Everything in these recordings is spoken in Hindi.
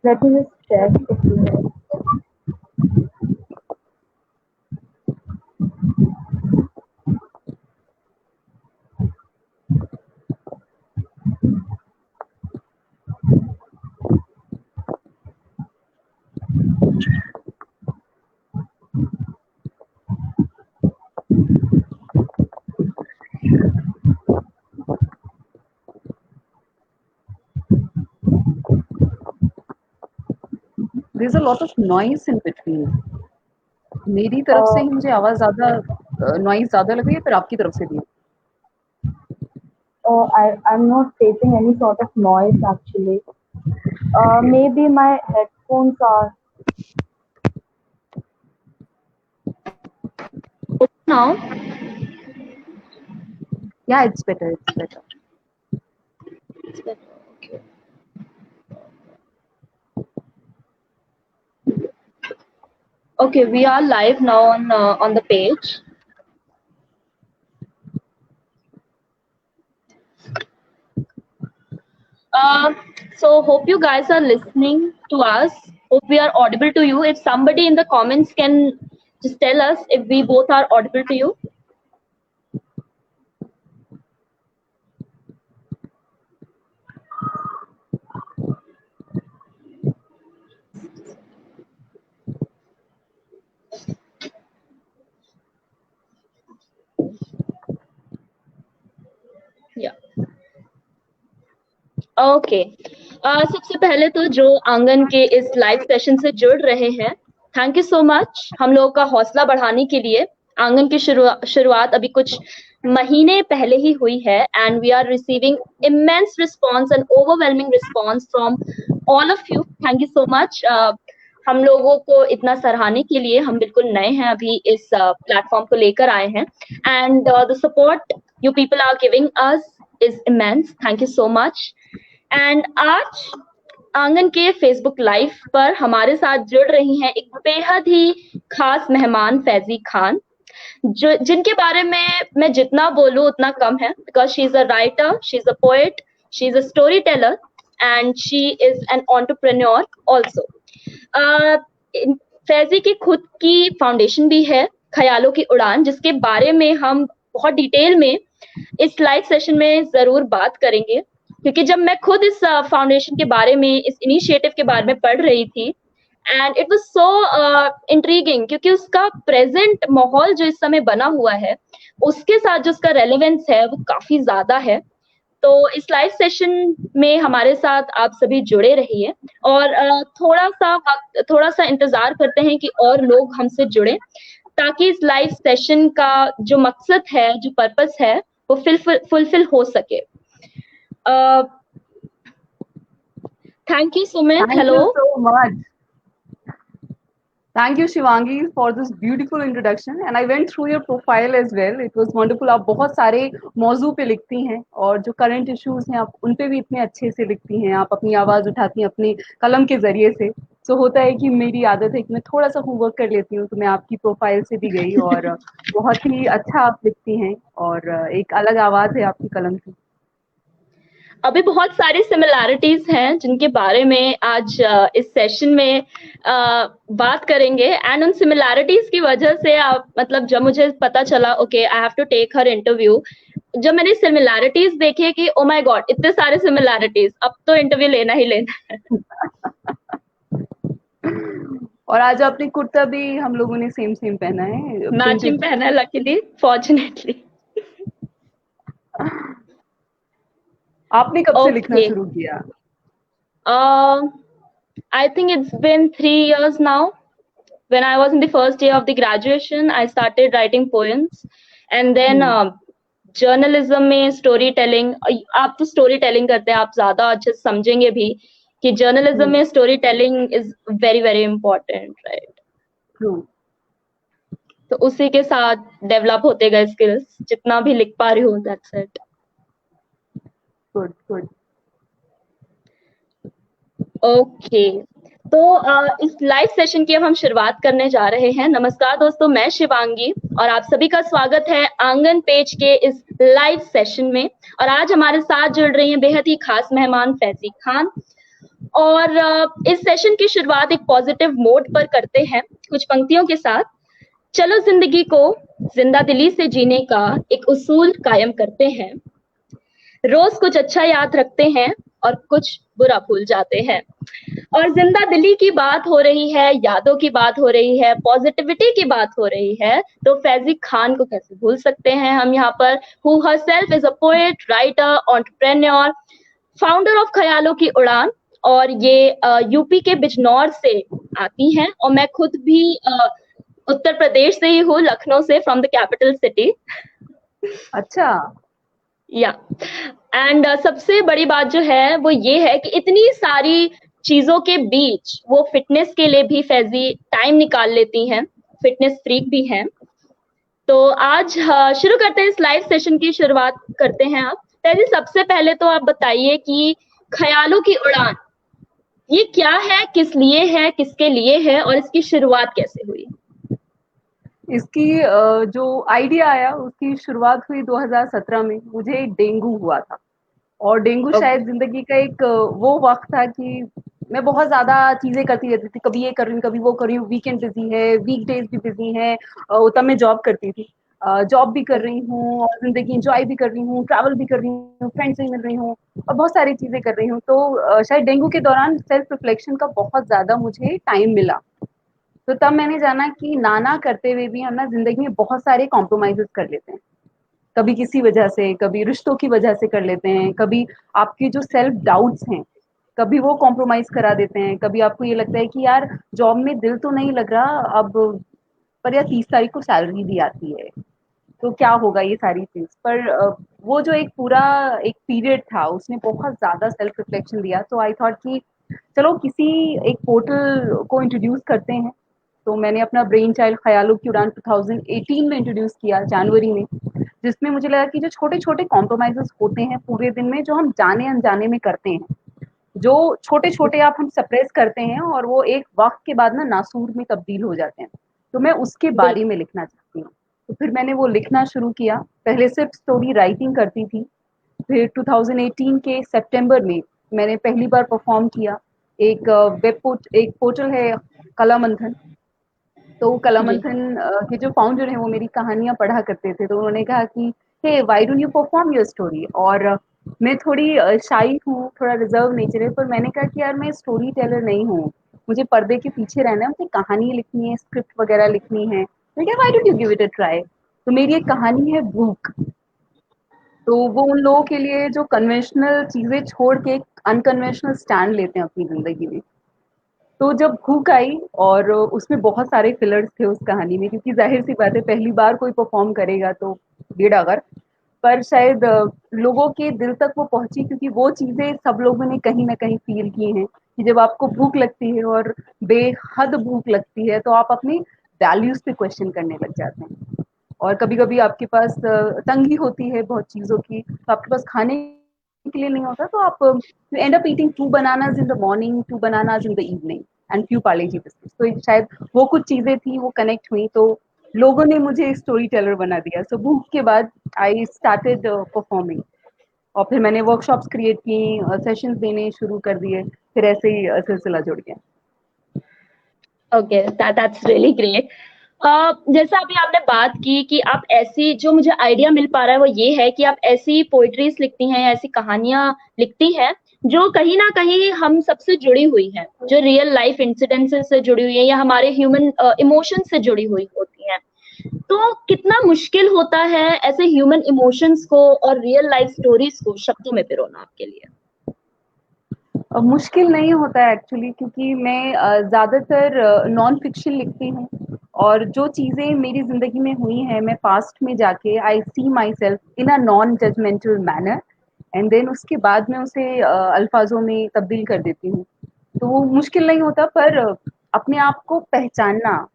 Let me just check if you have. There's a lot of noise in between. मेरी तरफ से Uh, ही मुझे आवाज ज्यादा नॉइज ज्यादा लग रही है, फिर आपकी तरफ से भी? I'm not facing any sort of noise actually. Maybe my headphones are. Now, Yeah, it's better. It's better. it's better. Okay. Okay, we are live now on the page. So hope you guys are listening to us. Hope we are audible to you. If somebody in the comments can just tell us if we both are audible to you. Yeah. Okay सबसे पहले तो जो आंगन के इस लाइव सेशन से जुड़ रहे हैं, थैंक यू सो मच हम लोगों का हौसला बढ़ाने के लिए। आंगन की शुरुआत अभी कुछ महीने पहले ही हुई है and we are receiving immense response and overwhelming response from all of you. Thank you so much हम लोगों को इतना सराहने के लिए। हम बिल्कुल नए हैं, अभी इस प्लेटफॉर्म को लेकर आए हैं and the support you people are giving us is immense. Thank you so much. And आज आंगन के फेसबुक लाइव पर हमारे साथ जुड़ रही हैं एक बेहद ही खास मेहमान फैजी खान, जो जिनके बारे में मैं जितना बोलूं उतना कम है, because she is a writer, she is a poet, she is a story teller and she is an entrepreneur also. Faizi की खुद की फाउंडेशन भी है ख्यालों की उड़ान, जिसके बारे में हम बहुत डिटेल में इस लाइव सेशन में जरूर बात करेंगे, क्योंकि जब मैं खुद इस फाउंडेशन के बारे में, इस इनिशिएटिव के बारे में पढ़ रही थी and it was so intriguing, क्योंकि उसका प्रेजेंट माहौल जो इस समय बना हुआ है उसके साथ जो उसका रेलेवेंस है वो काफी ज्यादा है। तो इस लाइव सेशन में हमारे साथ आप सभी जुड़े रहिए और थोड़ा सा इंतजार करते हैं कि और लोग हमसे जुड़े, ताकि इस लाइव सेशन का जो मकसद है, जो पर्पस है, वो फुलफिल हो सके। Thank you, Sumit. Thank Hello. you so much. Thank you, Shivangi, for this beautiful introduction. And I went through your profile as well. It was wonderful. आप बहुत सारे मौजू पे लिखती हैं और जो करंट इश्यूज हैं आप उन पे भी इतने अच्छे से लिखती हैं। आप अपनी आवाज़ उठाती हैं अपने कलम के जरिए से। तो होता है कि मेरी आदत है कि मैं थोड़ा सा होमवर्क कर लेती हूँ, तो मैं आपकी प्रोफाइल से भी गई और बहुत ही अच्छा आप लिखती हैं और एक अलग आवाज़ है आपकी कलम की। अभी बहुत सारी सिमिलैरिटीज हैं जिनके बारे में आज इस सेशन में बात करेंगे एंड उन सिमिलैरिटीज की वजह से मतलब जब मुझे पता चला okay I have to take her interview, जब मैंने सिमिलैरिटीज देखे कि ओ माय गॉड इतने सारे सिमिलैरिटीज, अब तो इंटरव्यू लेना ही लेना है। और आज आपने कुर्ता भी हम लोगों ने सेम पहना है, मैचिंग पहना है, लकीली, फॉर्चुनेटली। आपने कब से लिखना शुरू किया? I think it's been 3 years now. When I was in the first year of the graduation, I started writing poems, and then journalism में स्टोरी टेलिंग, आप तो स्टोरी टेलिंग करते हैं, आप ज्यादा अच्छे से समझेंगे भी कि जर्नलिज्म में story telling is very very important, right? तो उसी के साथ डेवलप होते गए स्किल्स, जितना भी लिख पा रही हूँ, दैट्स इट। गुड। ओके, तो इस लाइव सेशन की अब हम शुरुआत करने जा रहे हैं। नमस्कार दोस्तों, मैं शिवांगी और आप सभी का स्वागत है आंगन पेज के इस लाइव सेशन में। और आज हमारे साथ जुड़ रही हैं बेहद ही खास मेहमान फैजी खान। और इस सेशन की शुरुआत एक पॉजिटिव मोड पर करते हैं कुछ पंक्तियों के साथ। चलो जिंदगी को जिंदा दिली से जीने का एक उसूल कायम करते हैं, रोज कुछ अच्छा याद रखते हैं और कुछ बुरा भूल जाते हैं। और जिंदा दिली की बात हो रही है, यादों की बात हो रही है, पॉजिटिविटी की बात हो रही है, तो फैजी खान को कैसे भूल सकते हैं हम यहाँ पर, who herself is a poet, writer, entrepreneur, founder of ख्यालों की उड़ान। और ये यूपी के बिजनौर से आती हैं, और मैं खुद भी उत्तर प्रदेश से ही हूँ, लखनऊ से, फ्रॉम द कैपिटल सिटी। अच्छा। या एंड सबसे बड़ी बात जो है वो ये है कि इतनी सारी चीजों के बीच वो फिटनेस के लिए भी फैजी टाइम निकाल लेती हैं, फिटनेस फ्रीक भी हैं। तो आज शुरू करते हैं, इस लाइव सेशन की शुरुआत करते हैं। आप फैजी, सबसे पहले तो आप बताइए कि ख्यालों की उड़ान ये क्या है, किस लिए है, किसके लिए है, और इसकी शुरुआत कैसे हुई? इसकी जो आइडिया आया उसकी शुरुआत हुई 2017 में। मुझे डेंगू हुआ था, और डेंगू शायद जिंदगी का एक वो वक्त था कि मैं बहुत ज्यादा चीजें करती रहती थी, कभी ये कर रही हूँ, कभी वो कर रही हूँ, वीकेंड बिजी है, वीकडेज भी बिजी है। तब मैं जॉब करती थी, जॉब भी कर रही हूँ और जिंदगी इंजॉय भी कर रही हूँ, ट्रैवल भी कर रही हूँ, फ्रेंड से भी मिल रही हूँ और बहुत सारी चीजें कर रही हूँ। तो शायद डेंगू के दौरान सेल्फ रिफ्लेक्शन का बहुत ज्यादा मुझे टाइम मिला। तो तब मैंने जाना कि ना करते हुए भी हम ना जिंदगी में बहुत सारे कॉम्प्रोमाइजेस कर लेते हैं, कभी किसी वजह से, कभी रिश्तों की वजह से कर लेते हैं, कभी आपकी जो सेल्फ डाउट्स हैं कभी वो कॉम्प्रोमाइज करा देते हैं, कभी आपको ये लगता है कि यार जॉब में दिल तो नहीं लग रहा अब, पर यार 30 तारीख को सैलरी भी आती है, तो क्या होगा, ये सारी चीज। पर वो जो एक पूरा एक पीरियड था उसने बहुत ज्यादा सेल्फ रिफ्लेक्शन दिया। तो आई थॉट कि चलो किसी एक पोर्टल को इंट्रोड्यूस करते हैं। तो मैंने अपना ब्रेन चाइल्ड ख्यालों की उड़ान 2018 में इंट्रोड्यूस किया, जनवरी में, जिसमें मुझे लगा कि जो छोटे छोटे कॉम्प्रोमाइजेस होते हैं पूरे दिन में, जो हम जाने अनजाने में करते हैं, जो छोटे छोटे आप हम सप्रेस करते हैं और वो एक वक्त के बाद ना नासूर में तब्दील हो जाते हैं, तो मैं उसके बारे में लिखना चाहती हूँ। तो फिर मैंने वो लिखना शुरू किया। पहले सिर्फ स्टोरी राइटिंग करती थी, फिर 2018 के सितंबर में मैंने पहली बार परफॉर्म किया। एक एक पोर्टल है कला मंथन, तो कला मंथन के जो फाउंडर हैं वो मेरी कहानियां पढ़ा करते थे, तो उन्होंने कहा कि hey why don't you perform your story. और मैं थोड़ी शाई हूँ, थोड़ा रिजर्व नेचर है, पर मैंने कहा कि यार मैं स्टोरी टेलर नहीं हूँ, मुझे पर्दे के पीछे रहना है, मुझे कहानी लिखनी है, स्क्रिप्ट वगैरह लिखनी है। मैं क्या, why don't you give it a try. तो मेरी एक कहानी है भूख। तो वो उन लोगों के लिए जो कन्वेंशनल चीजें छोड़ के अनकन्वेंशनल स्टैंड लेते हैं अपनी जिंदगी में। तो जब भूख आई, और उसमें बहुत सारे फिलर्स थे उस कहानी में, क्योंकि जाहिर सी बात है पहली बार कोई परफॉर्म करेगा तो बेडागर, पर शायद लोगों के दिल तक वो पहुंची, क्योंकि वो चीजें सब लोगों ने कहीं ना कहीं फील की हैं कि जब आपको भूख लगती है और बेहद भूख लगती है तो आप अपनी वैल्यूज पे क्वेश्चन करने लग जाते हैं। और कभी कभी आपके पास तंगी होती है बहुत चीजों की, तो आपके पास खाने के लिए नहीं होता, तो आप you and up eating 2 bananas in the morning, 2 bananas in the evening and few Parle G biscuits. तो शायद वो कुछ चीजें थी, वो कनेक्ट हुई, तो लोगों ने मुझे स्टोरी टेलर बना दिया। सो भूख के बाद आई स्टार्टेड परफॉर्मिंग, और फिर मैंने वर्कशॉप्स क्रिएट की, सेशंस देने शुरू कर दिए, फिर ऐसे ही सिलसिला जुड़ गया। Okay, that's really great. जैसा अभी आपने बात की कि आप ऐसी, जो मुझे आइडिया मिल पा रहा है वो ये है कि आप ऐसी पोइट्रीज लिखती हैं, ऐसी कहानियां लिखती हैं जो कहीं ना कहीं हम सबसे जुड़ी हुई हैं, जो रियल लाइफ इंसिडेंसेस से जुड़ी हुई है या हमारे ह्यूमन इमोशन से जुड़ी हुई होती हैं। तो कितना मुश्किल होता है ऐसे ह्यूमन इमोशंस को और रियल लाइफ स्टोरीज को शब्दों में पिरोना आपके लिए? मुश्किल नहीं होता है एक्चुअली, क्योंकि मैं ज़्यादातर नॉन फिक्शन लिखती हूँ, और जो चीज़ें मेरी ज़िंदगी में हुई हैं मैं पास्ट में जाके I see myself in a non judgmental manner, and then उसके बाद मैं उसे अल्फाजों में तब्दील कर देती हूँ। तो वो मुश्किल नहीं होता, पर अपने आप को पहचानना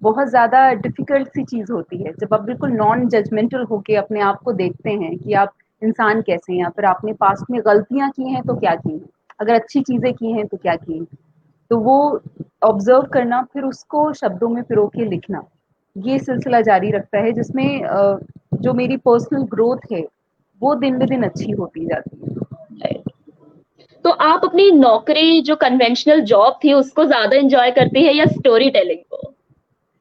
बहुत ज़्यादा डिफिकल्ट सी चीज़ होती है, जब आप बिल्कुल नॉन जजमेंटल होके अपने आप को देखते हैं कि आप इंसान कैसे हैं, या फिर आपने पास्ट में गलतियां की हैं तो क्या की हैं, अगर अच्छी चीजें की हैं तो क्या की हैं। तो वो ऑब्जर्व करना, फिर उसको शब्दों में पिरो के लिखना, ये सिलसिला जारी रखता है, जिसमें जो मेरी पर्सनल ग्रोथ है वो दिन ब दिन अच्छी होती जाती है। तो आप अपनी नौकरी जो कन्वेंशनल जॉब थी उसको ज्यादा एंजॉय करती है या स्टोरी टेलिंग को?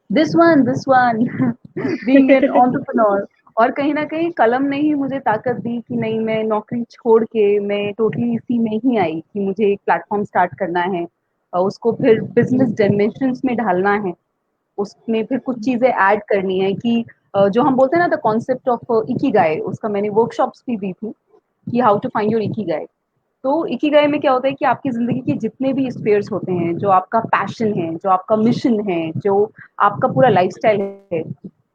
This one being an entrepreneur. और कहीं ना कहीं कलम ने ही मुझे ताकत दी कि नहीं, मैं नौकरी छोड़ के मैं टोटली इसी में ही आई कि मुझे एक प्लेटफॉर्म स्टार्ट करना है और उसको फिर बिजनेस डायमेंशंस में ढालना है, उसमें फिर कुछ चीजें ऐड करनी है कि जो हम बोलते हैं ना द कॉन्सेप्ट ऑफ इकिगाई, उसका मैंने वर्कशॉप्स भी दी थी कि how to find your ikigai. तो इकिगाई में क्या होता है कि आपकी जिंदगी के जितने भी स्पेयर्स होते हैं, जो आपका पैशन है, जो आपका मिशन है, जो आपका पूरा लाइफस्टाइल है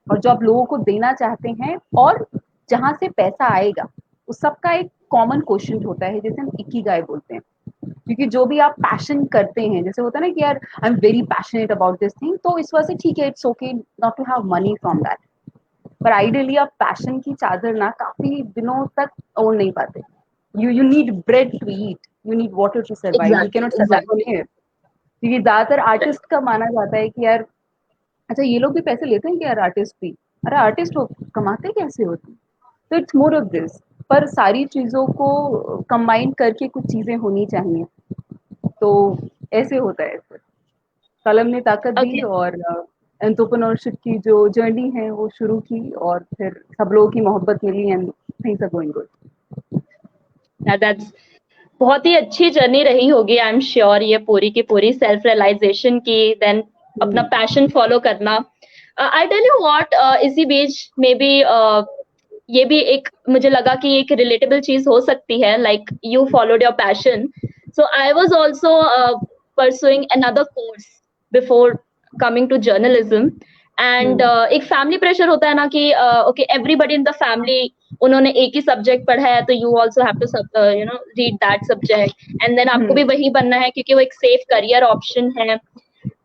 और जो आप लोगों को देना चाहते हैं और जहां से पैसा आएगा, उस सबका एक कॉमन क्वेश्चन होता है जिसे हम इकिगाई बोलते हैं। क्योंकि जो भी आप पैशन करते हैं, जैसे होता है ना कि यार I am very passionate about this thing, तो इस वजह से ठीक है, it's okay not to have money from that, पर आइडियली आप पैशन की चादर ना काफी दिनों तक ओढ़ नहीं पाते। you need bread to eat, you need water to survive, you exactly cannot survive on exactly. air। क्योंकि ज्यादातर आर्टिस्ट का माना जाता है कि यार अच्छा ये लोग भी पैसे लेते हैं कि यार आर्टिस्ट भी, अरे आर्टिस्ट हो कमाते कैसे होते? तो इट्स मोर ऑफ दिस, पर सारी चीजों को कंबाइन करके कुछ चीजें होनी चाहिए, तो ऐसे होता है फिर। कलम ने ताकत दी ओके, और एंटरप्रेन्योरशिप की जो जर्नी है वो शुरू की और फिर सब लोगों की मोहब्बत मिली and things are going good. That's बहुत ही अच्छी जर्नी रही होगी आई एम श्योर, ये पूरी की पूरी सेल्फ रियलाइजेशन की, देन अपना पैशन फॉलो करना। आई टेल यू व्हाट, इसी बीच में भी ये भी एक मुझे लगा कि एक रिलेटेबल चीज हो सकती है, like you followed your passion, so I was also pursuing another course before coming to journalism. And एक फैमिली प्रेशर होता है ना कि okay everybody in the family उन्होंने एक ही सब्जेक्ट पढ़ा है, तो you also have to you know read that subject, and then आपको भी वही बनना है क्योंकि वो एक सेफ करियर ऑप्शन है।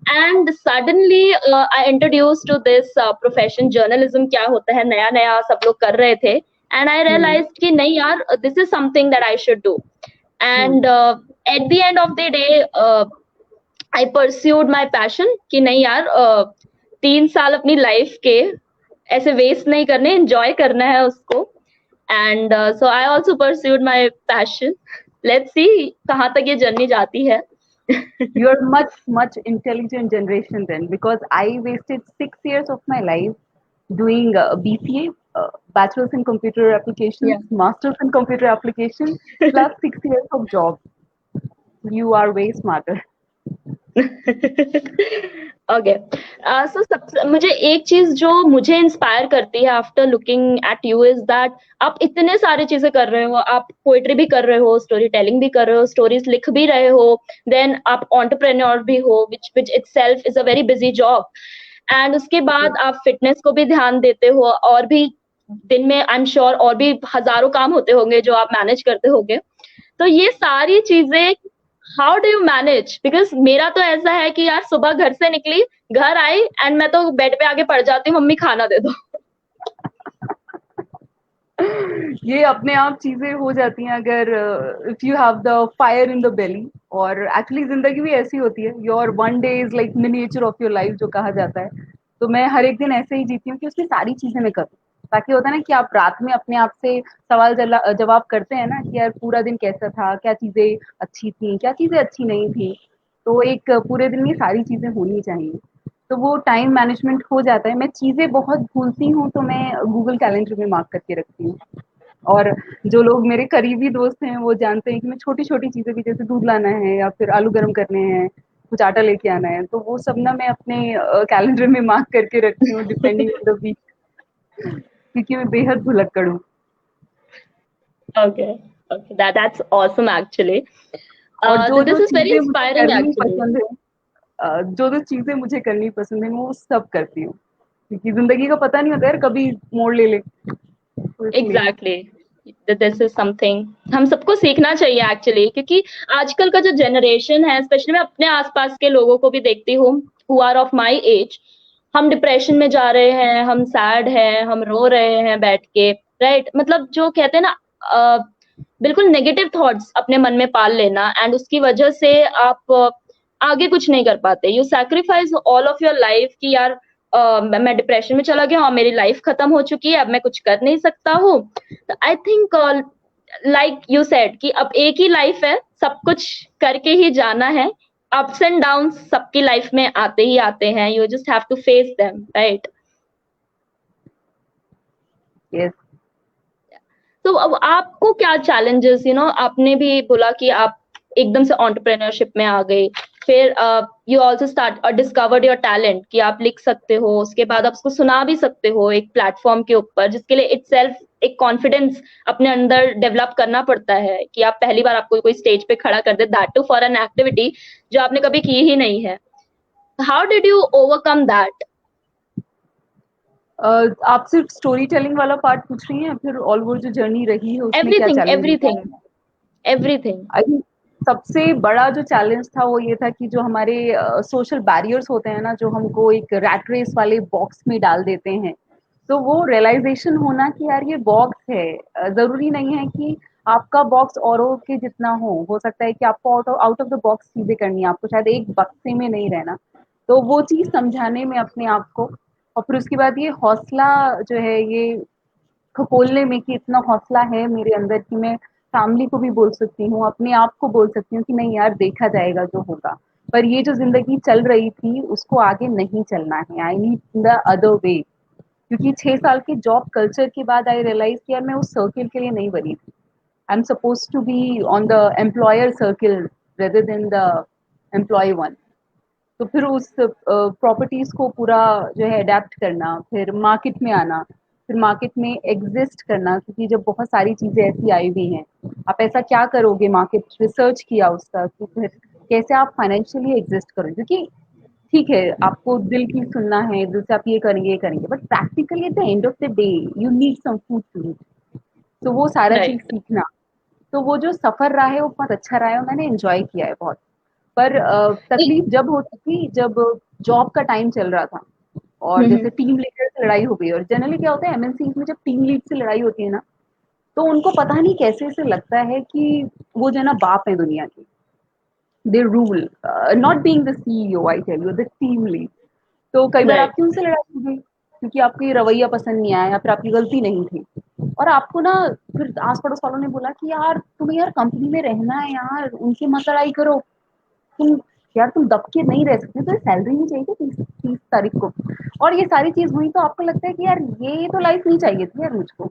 And suddenly I introduce to this profession journalism, क्या होता है, नया नया सब लोग कर रहे थे, एंड आई रियलाइज कि नहीं यार, this is something that I should do. And at the end of the day I pursued my passion कि नहीं यार, 3 साल अपनी लाइफ के ऐसे वेस्ट नहीं करने, एंजॉय करना है उसको। And so I also pursued my passion. Let's see कहाँ तक ये जर्नी जाती है। You are much intelligent generation then, because I wasted 6 years of my life doing BCA, bachelor's in computer applications, Yeah. master's in computer applications, plus 6 years of job. You are way smarter. Okay, so सबसे मुझे एक चीज जो मुझे इंस्पायर करती है after looking at you is that आप इतने सारी चीजें कर रहे हो, आप पोएट्री भी कर रहे हो, स्टोरी टेलिंग भी कर रहे हो, स्टोरीज लिख भी रहे हो, देन आप एंटरप्रेन्योर भी हो, which itself is a very busy job, and उसके बाद आप फिटनेस को भी ध्यान देते हो, और भी दिन में आई एम श्योर और भी हजारों काम होते होंगे जो आप मैनेज करते होंगे। तो ये सारी चीजें how do you manage? Because मेरा तो ऐसा है कि यार सुबह घर से निकली, घर आई एंड मैं तो बेड पे आके पड़ जाती हूँ, मम्मी खाना दे दो। ये अपने आप चीजें हो जाती हैं अगर if you have the fire in the belly. और एक्चुअली जिंदगी भी ऐसी होती है, your one day is like miniature of your life जो कहा जाता है। तो मैं हर एक दिन ऐसे ही जीती हूँ कि उसमें सारी चीजें मैं करूँ, ताकि होता है ना कि आप रात में अपने आप से सवाल जवाब करते हैं ना कि यार पूरा दिन कैसा था, क्या चीजें अच्छी थी, क्या चीजें अच्छी नहीं थी। तो एक पूरे दिन में सारी चीजें होनी चाहिए, तो वो टाइम मैनेजमेंट हो जाता है। मैं चीजें बहुत भूलती हूँ तो मैं गूगल कैलेंडर में मार्क करके रखती हूँ। और जो लोग मेरे करीबी दोस्त हैं वो जानते हैं कि मैं छोटी छोटी चीजें भी, जैसे दूध लाना है या फिर आलू गर्म करने हैं, कुछ आटा लेके आना है, तो वो सब ना मैं अपने कैलेंडर में मार्क करके रखती हूँ डिपेंडिंग ऑन द वीक, क्योंकि मैं बेहद भुलक्कड़ हूँ। Okay okay, that's awesome actually. और जो दिस जो इज वेरी चीजें मुझे इंस्पायरिंग करनी एक्चुअली। पसंद है, जो जो चीजें मुझे करनी पसंद है मैं वो सब करती हूँ, क्योंकि जिंदगी का पता नहीं होता यार कभी मोड़ ले ले, तो इसलिए। एग्जैक्टली, दिस इज समथिंग हम सबको सीखना चाहिए एक्चुअली, क्योंकि आजकल का जो जनरेशन है, स्पेशली मैं अपने आसपास के लोगों को भी देखती हूँ who are of my age, हम डिप्रेशन में जा रहे हैं, हम सैड हैं, हम रो रहे हैं बैठ के, राइट? मतलब जो कहते हैं ना, बिल्कुल नेगेटिव थॉट्स अपने मन में पाल लेना, एंड उसकी वजह से आप आगे कुछ नहीं कर पाते। You sacrifice all of your life कि यार मैं डिप्रेशन में चला गया, मेरी लाइफ खत्म हो चुकी है, अब मैं कुछ कर नहीं सकता हूँ। तो I think like you said कि अब एक ही लाइफ है, सब कुछ करके ही जाना है। अप्स एंड डाउन सबकी लाइफ में आते ही आते हैं, you just have to face them, right? Yes. तो अब आपको क्या चैलेंजेस, आपने भी बोला कि आप एकदम से एंटरप्रेन्योरशिप में आ गए, फिर you also start discovered your talent कि आप लिख सकते हो, उसके बाद आप उसको सुना भी सकते हो एक प्लेटफॉर्म के ऊपर, जिसके लिए इटसेल्फ एक कॉन्फिडेंस अपने अंदर डेवलप करना पड़ता है कि आप पहली बार आपको कोई स्टेज पे खड़ा कर दे, that too for an activity जो आपने कभी की ही नहीं है। How did you overcome that? आप सिर्फ स्टोरी टेलिंग वाला पार्ट पूछ रही हैं, फिर ऑल ओवर जो जर्नी रही है उसमें क्या everything, challenge? Everything, everything. I think सबसे बड़ा जो चैलेंज था वो ये था कि जो हमारे सोशल बैरियर्स होते हैं ना, जो हमको एक रैट रेस वाले बॉक्स में डाल देते हैं, तो वो रियलाइजेशन होना कि यार ये बॉक्स है, जरूरी नहीं है कि आपका बॉक्स औरों के जितना हो सकता है कि आपको आउट ऑफ द बॉक्स चीजें करनी है, आपको शायद एक बक्से में नहीं रहना। तो वो चीज समझाने में अपने आप को, और फिर उसके बाद ये हौसला जो है ये खपोलने में कि इतना हौसला है मेरे अंदर कि मैं फैमिली को भी बोल सकती हूँ, अपने आप को बोल सकती हूँ कि नहीं यार देखा जाएगा जो होगा। पर ये जो जिंदगी चल रही थी उसको आगे नहीं चलना है, I need the other way. क्योंकि 6 साल के जॉब कल्चर के बाद आई रियलाइज कि यार मैं उस सर्किल के लिए नहीं बनी थी। I am suppose to be on the employer circle rather than the employ one. तो फिर उस प्रॉपर्टीज को पूरा जो है अडेप्ट करना, फिर मार्केट में आना, फिर मार्केट में एग्जिस्ट करना, क्योंकि जब बहुत सारी चीजें ऐसी आई हुई हैं, आप ऐसा क्या करोगे, मार्केट रिसर्च किया उसका कि फिर कैसे आप फाइनेंशियली एग्जिस्ट करोगे, क्योंकि ठीक है आपको दिल की सुनना है, दिल से आप ये करेंगे, but practically at the end of the day you need some food to eat. तो वो सारा चीज राइट। सीखना, तो वो जो सफर रहा है वो बहुत अच्छा रहा है और मैंने एंजॉय किया है बहुत। पर तकलीफ जब होती थी जब जॉब का टाइम चल रहा था और जैसे टीम लीडर से लड़ाई हो गई, और जनरली क्या होता है एमएनसी में जब टीम लीड से लड़ाई होती है ना, तो उनको पता नहीं कैसे ऐसे लगता है कि वो जो है ना बाप है दुनिया के, they rule, not being the CEO, I tell you the team lead. तो कई बार राइट। आपकी उनसे लड़ाई हो गई क्योंकि आपकी रवैया पसंद नहीं आया या फिर आपकी गलती नहीं थी, और आपको ना फिर आस पड़ोस वालों ने बोला कि यार तुम्हें यार कंपनी में रहना है यार, उनकी मत लड़ाई करो, तुम यार तुम दब के नहीं रह सकते, तो सैलरी नहीं चाहिए 30 तारीख को। और ये सारी चीज हुई तो आपको लगता है कि यार ये तो लाइफ नहीं चाहिए थी यार मुझको,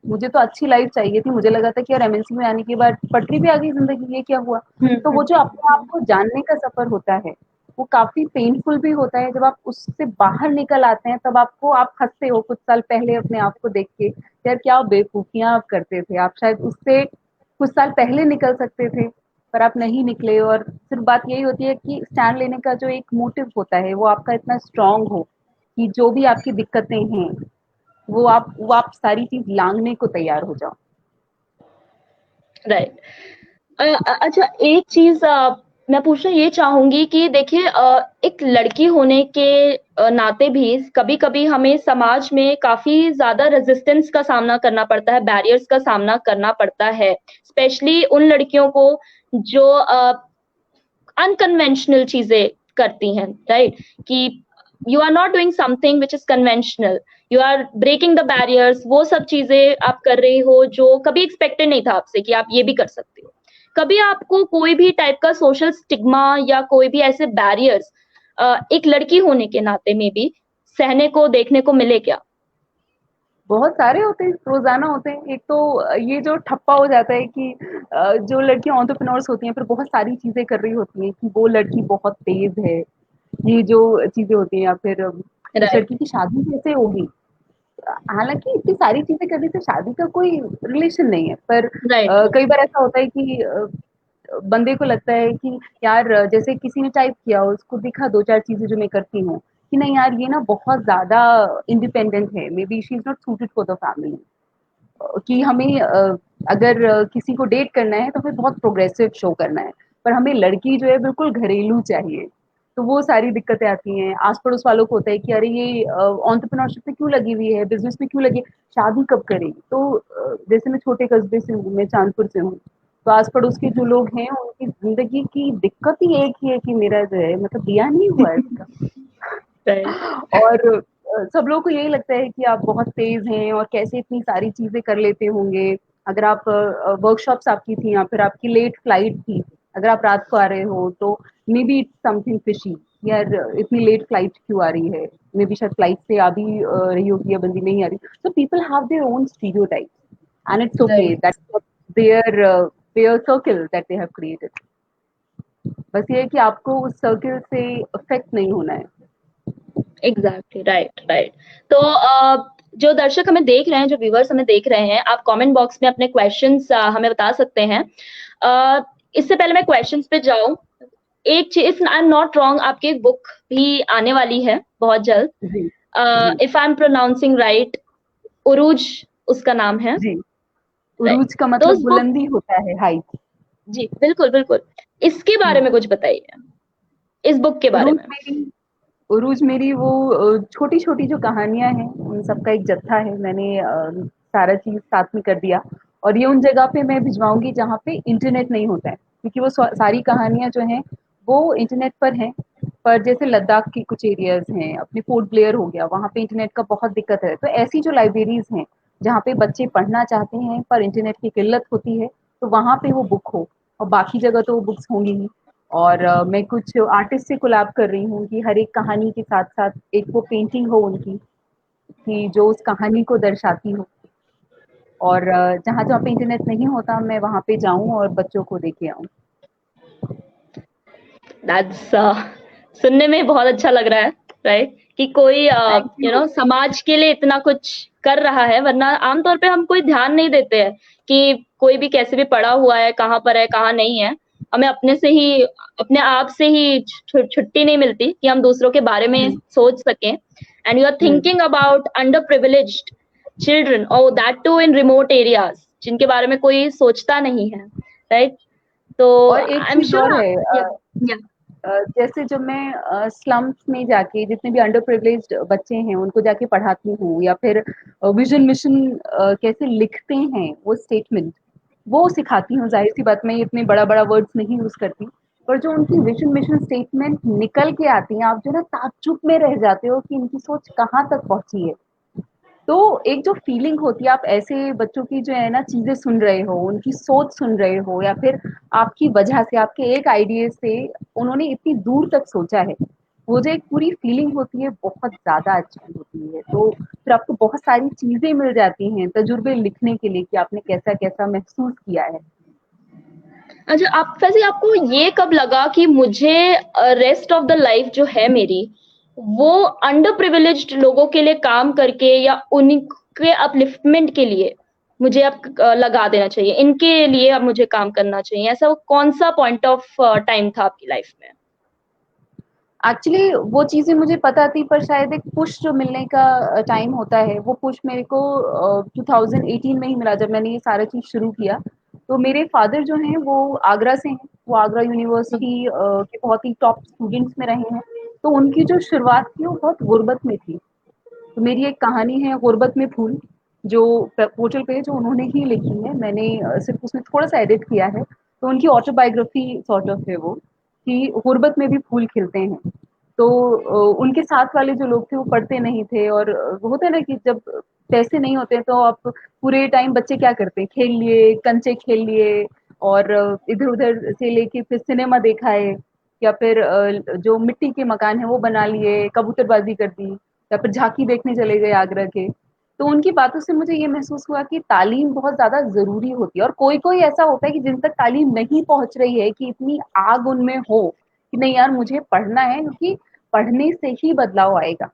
मुझे तो अच्छी लाइफ चाहिए थी, मुझे लगा था कि यार एमएनसी में आने के बाद पटरी भी आ गई जिंदगी, ये क्या हुआ। तो वो जो अपने आप को जानने का सफर होता है वो काफी पेनफुल भी होता है। जब आप उससे बाहर निकल आते हैं तब आपको, आप हंसते हो कुछ साल पहले अपने आप को देख के, यार क्या बेवकूफियां आप करते थे, आप शायद उससे कुछ साल पहले निकल सकते थे पर आप नहीं निकले। और सिर्फ बात यही होती है कि स्टैंड लेने का जो एक मोटिव होता है वो आपका इतना स्ट्रांग हो कि जो भी आपकी दिक्कतें हैं वो आप सारी चीज लांघने को तैयार हो जाओ। राइट। अच्छा, एक चीज मैं पूछना ये चाहूंगी कि देखिए, एक लड़की होने के नाते भी कभी कभी हमें समाज में काफी ज्यादा रेजिस्टेंस का सामना करना पड़ता है, बैरियर्स का सामना करना पड़ता है, स्पेशली उन लड़कियों को जो अनकन्वेंशनल चीजें करती हैं, राइट? कि you are not doing something which is conventional, you are breaking the barriers, वो सब चीजें आप कर रही हो जो कभी एक्सपेक्टेड नहीं था आपसे कि आप ये भी कर सकते हो। कभी आपको कोई भी टाइप का सोशल स्टिग्मा या कोई भी ऐसे बैरियर्स एक लड़की होने के नाते में भी सहने को देखने को मिले क्या? बहुत सारे होते हैं, रोजाना होते हैं। एक तो ये जो ठप्पा हो जाता है कि जो लड़कियां एंटरप्रेन्योर्स होती हैं फिर बहुत सारी चीजें कर रही होती हैं कि वो लड़की बहुत तेज है, ये जो चीजें होती हैं, या फिर उस राइट। लड़की की शादी कैसे होगी। हालांकि इतनी सारी चीजें करने से शादी का कोई रिलेशन नहीं है, पर राइट। कई बार ऐसा होता है कि बंदे को लगता है कि यार जैसे किसी ने टाइप किया, उसको दिखा दो चार चीजें जो मैं करती हूँ कि नहीं यार ये ना बहुत ज्यादा इंडिपेंडेंट है, may be she is not suited for the family. कि हमें अगर किसी को डेट करना है तो फिर बहुत प्रोग्रेसिव शो करना है, पर हमें लड़की जो है बिल्कुल घरेलू चाहिए। तो वो सारी दिक्कतें आती हैं। आस पड़ोस वालों को होता है कि अरे ये एंटरप्रेन्योरशिप में क्यों लगी हुई है, बिजनेस में क्यों लगी, शादी कब करेगी। तो जैसे मैं छोटे कस्बे से हूँ, मैं चांदपुर से हूँ, तो आस पड़ोस के जो लोग हैं उनकी जिंदगी की दिक्कत ही एक ही है कि मेरा जो है मतलब दिया नहीं हुआ है इसका। राइट। और सब लोगों को यही लगता है कि आप बहुत तेज हैं और कैसे इतनी सारी चीजें कर लेते होंगे। अगर आप वर्कशॉप्स आपकी थी या फिर आपकी लेट फ्लाइट थी अगर आप रात को आ रहे हो तो may be it's something fishy, यार इतनी लेट फ्लाइट क्यों आ रही है, मे बी शायद फ्लाइट से आ भी रही होगी या बंदी नहीं आ रही. So people have their own stereotype and it's okay, right, that's their circle that they have created. बस ये है कि आपको उस सर्कल से अफेक्ट नहीं होना है. Exactly, right, right. तो जो दर्शक हमें देख रहे हैं, जो व्यूअर्स हमें देख रहे हैं, आप कमेंट बॉक्स में अपने क्वेश्चंस हमें बता सकते हैं. इससे पहले मैं क्वेश्चंस पे जाऊं, एक चीज, आई एम नॉट रॉन्ग, आपकी एक बुक भी आने वाली है बहुत जल्द. जी जी if I am pronouncing right, Urooj उसका नाम है, जी. राइट? उरूज का तो मतलब उस बुक, बुलंदी होता है, हाइट. जी बिल्कुल बिल्कुल, इसके बारे में कुछ बताइए, इस बुक के बारे उरूज में. मेरी उरूज मेरी वो छोटी छोटी जो कहानियां हैं उन सबका एक जत्था है. मैंने सारा चीज साथ में कर दिया, और ये उन जगह पे मैं भिजवाऊंगी जहाँ पे इंटरनेट नहीं होता है, क्योंकि वो सारी कहानियां जो हैं वो इंटरनेट पर हैं. पर जैसे लद्दाख के कुछ एरियाज हैं, अपने पोर्ट ब्लेयर हो गया, वहाँ पे इंटरनेट का बहुत दिक्कत है. तो ऐसी जो लाइब्रेरीज हैं जहाँ पे बच्चे पढ़ना चाहते हैं पर इंटरनेट की किल्लत होती है, तो वहाँ पे वो बुक हो. और बाकी जगह तो वो बुक्स होंगी ही. और मैं कुछ आर्टिस्ट से कोलैब कर रही हूँ कि हर एक कहानी के साथ साथ एक वो पेंटिंग हो उनकी, कि जो उस कहानी को दर्शाती हो. और जहाँ जहाँ पे इंटरनेट नहीं होता मैं वहाँ पे जाऊँ और बच्चों को देके आऊँ. दैट्स सुनने में बहुत अच्छा लग रहा है, राइट? कि कोई थैंक यू. समाज के लिए इतना कुछ कर रहा है, वरना आमतौर पे हम कोई ध्यान नहीं देते हैं कि कोई भी कैसे भी पड़ा हुआ है, कहाँ पर है, कहाँ नहीं है. हमें अपने से ही, अपने आप से ही छुट्टी नहीं मिलती कि हम दूसरों के बारे में सोच सकें. And you are thinking about underprivileged children, और that too in remote areas, जिनके बारे में कोई सोचता नहीं है, राइट? तो और एक आई एम चीज और श्योर. है, या जैसे जब मैं स्लम्स में जाके जितने भी अंडर प्रिविलेज्ड बच्चे हैं उनको जाके पढ़ाती हूँ, या फिर विजन मिशन कैसे लिखते हैं वो स्टेटमेंट, वो सिखाती हूँ. जाहिर सी बात, मैं इतने बड़ा बड़ा वर्ड्स नहीं यूज करती, पर जो उनकी विजन मिशन स्टेटमेंट निकल के आती है, आप जो ना ताज्जुब में रह जाते हो कि इनकी सोच कहाँ तक पहुंची है. तो एक जो फीलिंग होती है, आप ऐसे बच्चों की जो है ना चीजें सुन रहे हो, उनकी सोच सुन रहे हो, या फिर आपकी वजह से, आपके एक आइडिया से उन्होंने इतनी दूर तक सोचा है, वो जो एक पूरी फीलिंग होती है बहुत ज्यादा अच्छी होती है. तो फिर आपको बहुत सारी चीजें मिल जाती हैं तजुर्बे लिखने के लिए कि आपने कैसा कैसा महसूस किया है. अच्छा, आप वैसे आपको ये कब लगा कि मुझे रेस्ट ऑफ द लाइफ जो है मेरी, वो अंडर प्रिविलेज्ड लोगों के लिए काम करके या उनके अपलिफ्टमेंट के लिए मुझे अब लगा देना चाहिए, इनके लिए अब मुझे काम करना चाहिए, ऐसा कौन सा पॉइंट ऑफ टाइम था आपकी लाइफ में? एक्चुअली वो चीजें मुझे पता थी, पर शायद एक पुश जो मिलने का टाइम होता है, वो पुश मेरे को 2018 में ही मिला जब मैंने ये सारा चीज शुरू किया. तो मेरे फादर जो हैं वो आगरा से हैं, वो आगरा यूनिवर्सिटी के बहुत ही टॉप स्टूडेंट्स में रहे हैं. तो उनकी जो शुरुआत थी वो बहुत गुर्बत में थी. तो मेरी एक कहानी है गुर्बत में फूल, जो पोर्टल पे जो उन्होंने ही लिखी है, मैंने सिर्फ उसमें थोड़ा सा एडिट किया है. तो उनकी ऑटोबायोग्राफी सॉर्ट ऑफ है वो, कि गुर्बत में भी फूल खिलते हैं. तो उनके साथ वाले जो लोग थे वो पढ़ते नहीं थे, और वो होता है ना कि जब पैसे नहीं होते तो आप पूरे टाइम, बच्चे क्या करते हैं, खेल लिए, कंचे खेल लिए, और इधर उधर से लेके फिर सिनेमा देखा है, या फिर जो मिट्टी के मकान है वो बना लिए, कबूतरबाजी कर दी, या फिर झांकी देखने चले गए आगरा के. तो उनकी बातों से मुझे ये महसूस हुआ कि तालीम बहुत ज्यादा जरूरी होती है. और कोई कोई ऐसा होता है कि जिन तक तालीम नहीं पहुंच रही है, कि इतनी आग उनमें हो कि नहीं यार मुझे पढ़ना है, क्योंकि पढ़ने से ही बदलाव आएगा.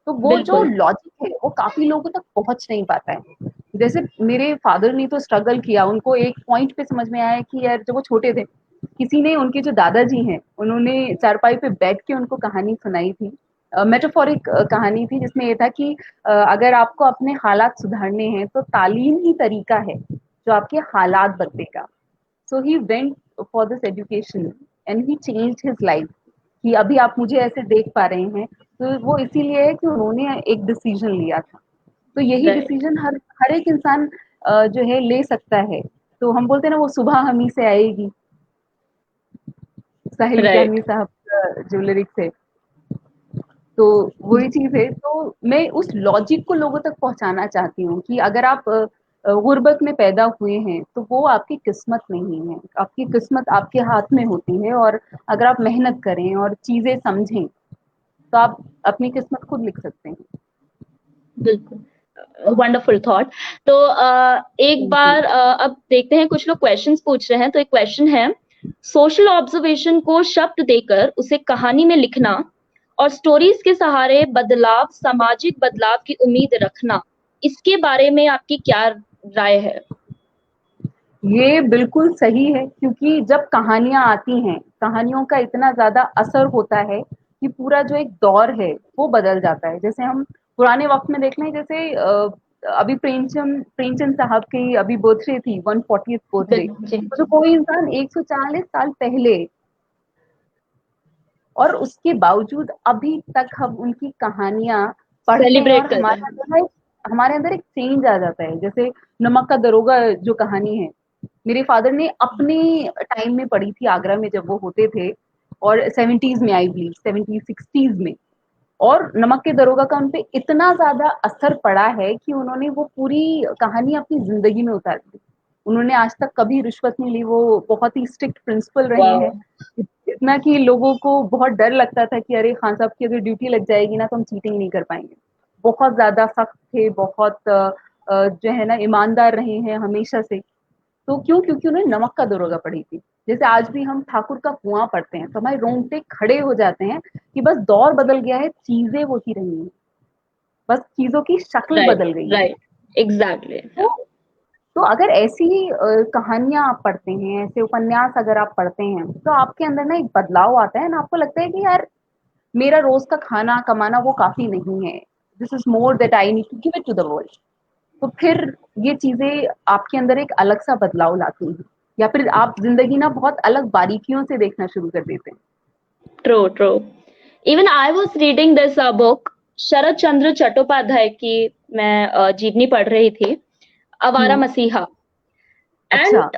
तो वो जो बिल्कुल, लॉजिक है वो काफी लोगों तक पहुंच नहीं पाता है. जैसे मेरे फादर ने तो स्ट्रगल किया, उनको एक पॉइंट पे समझ में आया कि यार जब वो छोटे थे, किसी ने, उनके जो दादाजी हैं, उन्होंने चारपाई पे बैठ के उनको कहानी सुनाई थी. मेटाफोरिक कहानी थी, जिसमें ये था कि अगर आपको अपने हालात सुधारने हैं तो तालीम ही तरीका है जो आपके हालात बदलेगा. So he went for this education and he changed his life. कि अभी आप मुझे ऐसे देख पा रहे हैं, तो वो इसीलिए है कि उन्होंने एक डिसीजन लिया था. तो यही राइट, डिसीजन हर हर एक इंसान जो है ले सकता है. तो हम बोलते हैं ना, वो सुबह हम ही से आएगी, साहिल राइट. लुधियानवी साहब का जो लिरिक्स है. तो वही चीज है. तो मैं उस लॉजिक को लोगों तक पहुंचाना चाहती हूँ कि अगर आप गुर्बत में पैदा हुए हैं तो वो आपकी किस्मत नहीं है। आपकी किस्मत आपके हाथ में होती है, और अगर आप मेहनत करें और चीजें समझें तो आप अपनी किस्मत खुद लिख सकते हैं। बिल्कुल, वंडरफुल थॉट। तो एक बार अब देखते हैं, कुछ लोग क्वेश्चंस पूछ रहे हैं। तो एक क्वेश्चन है, सोशल ऑब्जर्वेशन को शब्द देकर उसे कहानी में लिखना और स्टोरीज के सहारे बदलाव, सामाजिक बदलाव की उम्मीद रखना, इसके बारे में आपकी क्या राय है? ये बिल्कुल सही है, क्योंकि जब कहानियां आती हैं, कहानियों का इतना ज्यादा असर होता है कि पूरा जो एक दौर है वो बदल जाता है। जैसे हम पुराने वक्त में देख लें, जैसे अभी प्रेमचंद साहब की अभी बर्थडे थी, 140th बर्थडे। जी, तो जो कोई इंसान 140 साल पहले, और उसके बावजूद अभी तक हम उनकी कहानियां पढ़ते हैं और सेलिब्रेट कर रहे हैं। हमारे अंदर एक चेंज आ जाता है। जैसे नमक का दरोगा जो कहानी है, मेरे फादर ने अपने टाइम में पढ़ी थी, आगरा में जब वो होते थे, और 70s में, आई बिलीव 70s 60s में। और नमक के दरोगा का उनपे इतना ज्यादा असर पड़ा है कि उन्होंने वो पूरी कहानी अपनी जिंदगी में उतार दी। उन्होंने आज तक कभी रिश्वत नहीं ली, वो बहुत ही स्ट्रिक्ट प्रिंसिपल रहे हैं। इतना कि लोगों को बहुत डर लगता था कि अरे खान साहब की अगर ड्यूटी लग जाएगी ना तो हम चीटिंग नहीं कर पाएंगे। बहुत ज्यादा सख्त थे, बहुत जो है ना ईमानदार रहे हैं हमेशा से। तो क्यों? क्योंकि उन्होंने नमक का दरोगा पढ़ी थी। जैसे आज भी हम ठाकुर का कुआं पढ़ते हैं तो हमारे रोंगटे खड़े हो जाते हैं कि बस दौर बदल गया है, चीजें वही रही हैं, बस चीजों की शक्ल राइट, बदल गई है। Right, exactly. तो अगर ऐसी कहानियां आप पढ़ते हैं, ऐसे उपन्यास अगर आप पढ़ते हैं, तो आपके अंदर ना एक बदलाव आता है ना, आपको लगता है कि यार मेरा रोज का खाना कमाना वो काफी नहीं है, this is more that I need to give it to the world. तो फिर ये चीजें आपके अंदर एक अलग सा बदलाव लाती हैं, या फिर आप जिंदगी ना बहुत अलग बारीकियों से देखना शुरू कर देते हैं। True, true. Even I was reading this book, Sharat Chandra Chattopadhyay की मैं जीवनी पढ़ रही थी, आवारा हम्म। मसीहा। अच्छा। एंड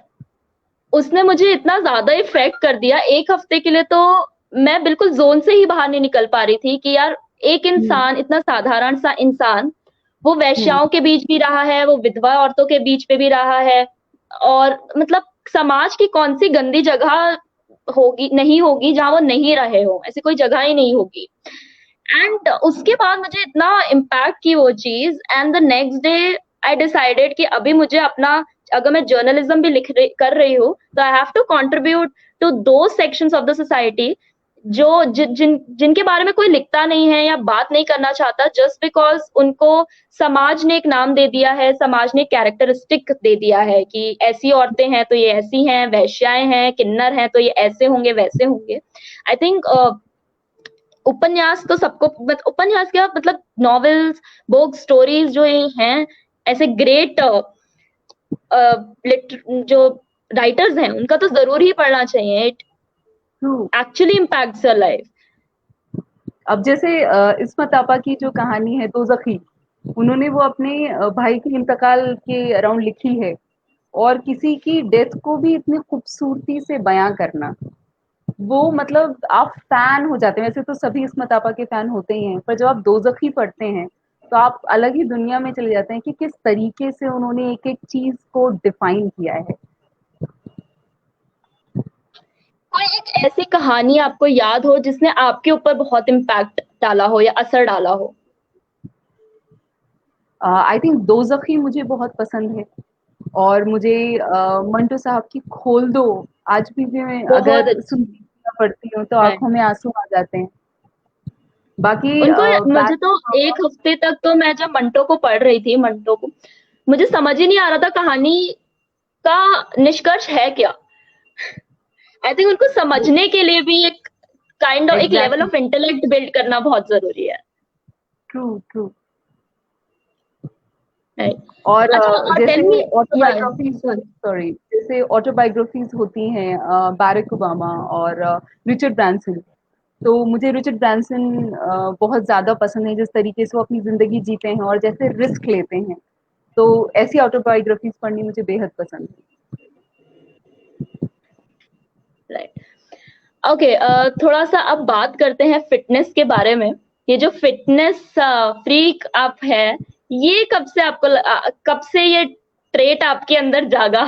उसने मुझे इतना ज्यादा इफेक्ट कर दिया, एक हफ्ते के लिए तो मैं बिल्कुल जोन से ही बाहर नहीं निकल पा रही थी कि यार एक हम्म। इंसान, इतना साधारण सा इंसान, वो हम्म। वैश्याओं के बीच भी रहा है, वो विधवा औरतों के बीच पे भी रहा है, और मतलब समाज की कौन सी गंदी जगह होगी, नहीं होगी जहां वो नहीं रहे हो, ऐसी कोई जगह ही नहीं होगी। एंड उसके बाद मुझे इतना इम्पैक्ट की वो चीज, and the next day I decided कि अभी मुझे अपना, अगर मैं जर्नलिज्म भी कर रही हूँ, तो I have to contribute to two sections of the society जो जिनके बारे में कोई लिखता नहीं है या बात नहीं करना चाहता, जस्ट बिकॉज उनको समाज ने एक नाम दे दिया है, समाज ने कैरेक्टरिस्टिक दे दिया है कि ऐसी औरतें हैं तो ये ऐसी हैं, वैश्याएं हैं, किन्नर हैं तो ये ऐसे होंगे, वैसे होंगे। आई थिंक उपन्यास तो सबको, उपन्यास क्या मतलब, नॉवेल्स, बुक, स्टोरीज जो ये हैं, ऐसे ग्रेट जो राइटर्स हैं, उनका तो जरूर ही पढ़ना चाहिए। It true. Actually impacts your life. अब जैसे इस्मत आपा की जो कहानी है दोज़खी, उन्होंने वो अपने भाई के इंतकाल के अराउंड लिखी है, और किसी की डेथ को भी इतनी खूबसूरती से बयां करना, वो मतलब आप फैन हो जाते हैं। वैसे तो सभी इस्मत आपा के फैन होते ही हैं, पर जब आप दोज़खी पढ़ते हैं तो आप अलग ही दुनिया में चले जाते हैं कि किस तरीके से उन्होंने एक एक चीज को डिफाइन किया है। कोई एक ऐसी कहानी आपको याद हो जिसने आपके ऊपर बहुत इम्पैक्ट डाला हो या असर डाला हो? आई थिंक दोज़खी मुझे बहुत पसंद है, और मुझे मंटो साहब की खोल दो आज भी मैं बहुत अगर अच्छी सुनती या पढ़ती हूँ तो है। आंखों में आंसू आ जाते हैं। बाकी उनको, मुझे बैक तो एक हफ्ते तक तो मैं जब मंटो को पढ़ रही थी, मंटो को, मुझे समझ ही नहीं आ रहा था कहानी का निष्कर्ष है क्या। आई थिंक उनको समझने के लिए भी एक काइंड ऑफ एक level exactly. Of intellect build करना बहुत जरूरी है। True, true. Right. और अच्छा, टेल जैसे मी। या ऑटोबायोग्राफीज, सॉरी। सॉरी, जैसे ऑटोबायोग्राफीज होती हैं बैरक ओबामा और रिचर्ड ब्रांसन, तो मुझे रिचर्ड ब्रांसन बहुत ज्यादा पसंद है, जिस तरीके से वो अपनी जिंदगी जीते हैं और जैसे रिस्क लेते हैं। तो ऐसी ऑटोबायोग्राफीज पढ़नी मुझे बेहद पसंद है। राइट। ओके, थोड़ा सा अब बात करते हैं फिटनेस के बारे में। ये जो फिटनेस फ्रीक आप है, ये कब से आपको कब से ये ट्रेट आपके अंदर जागा?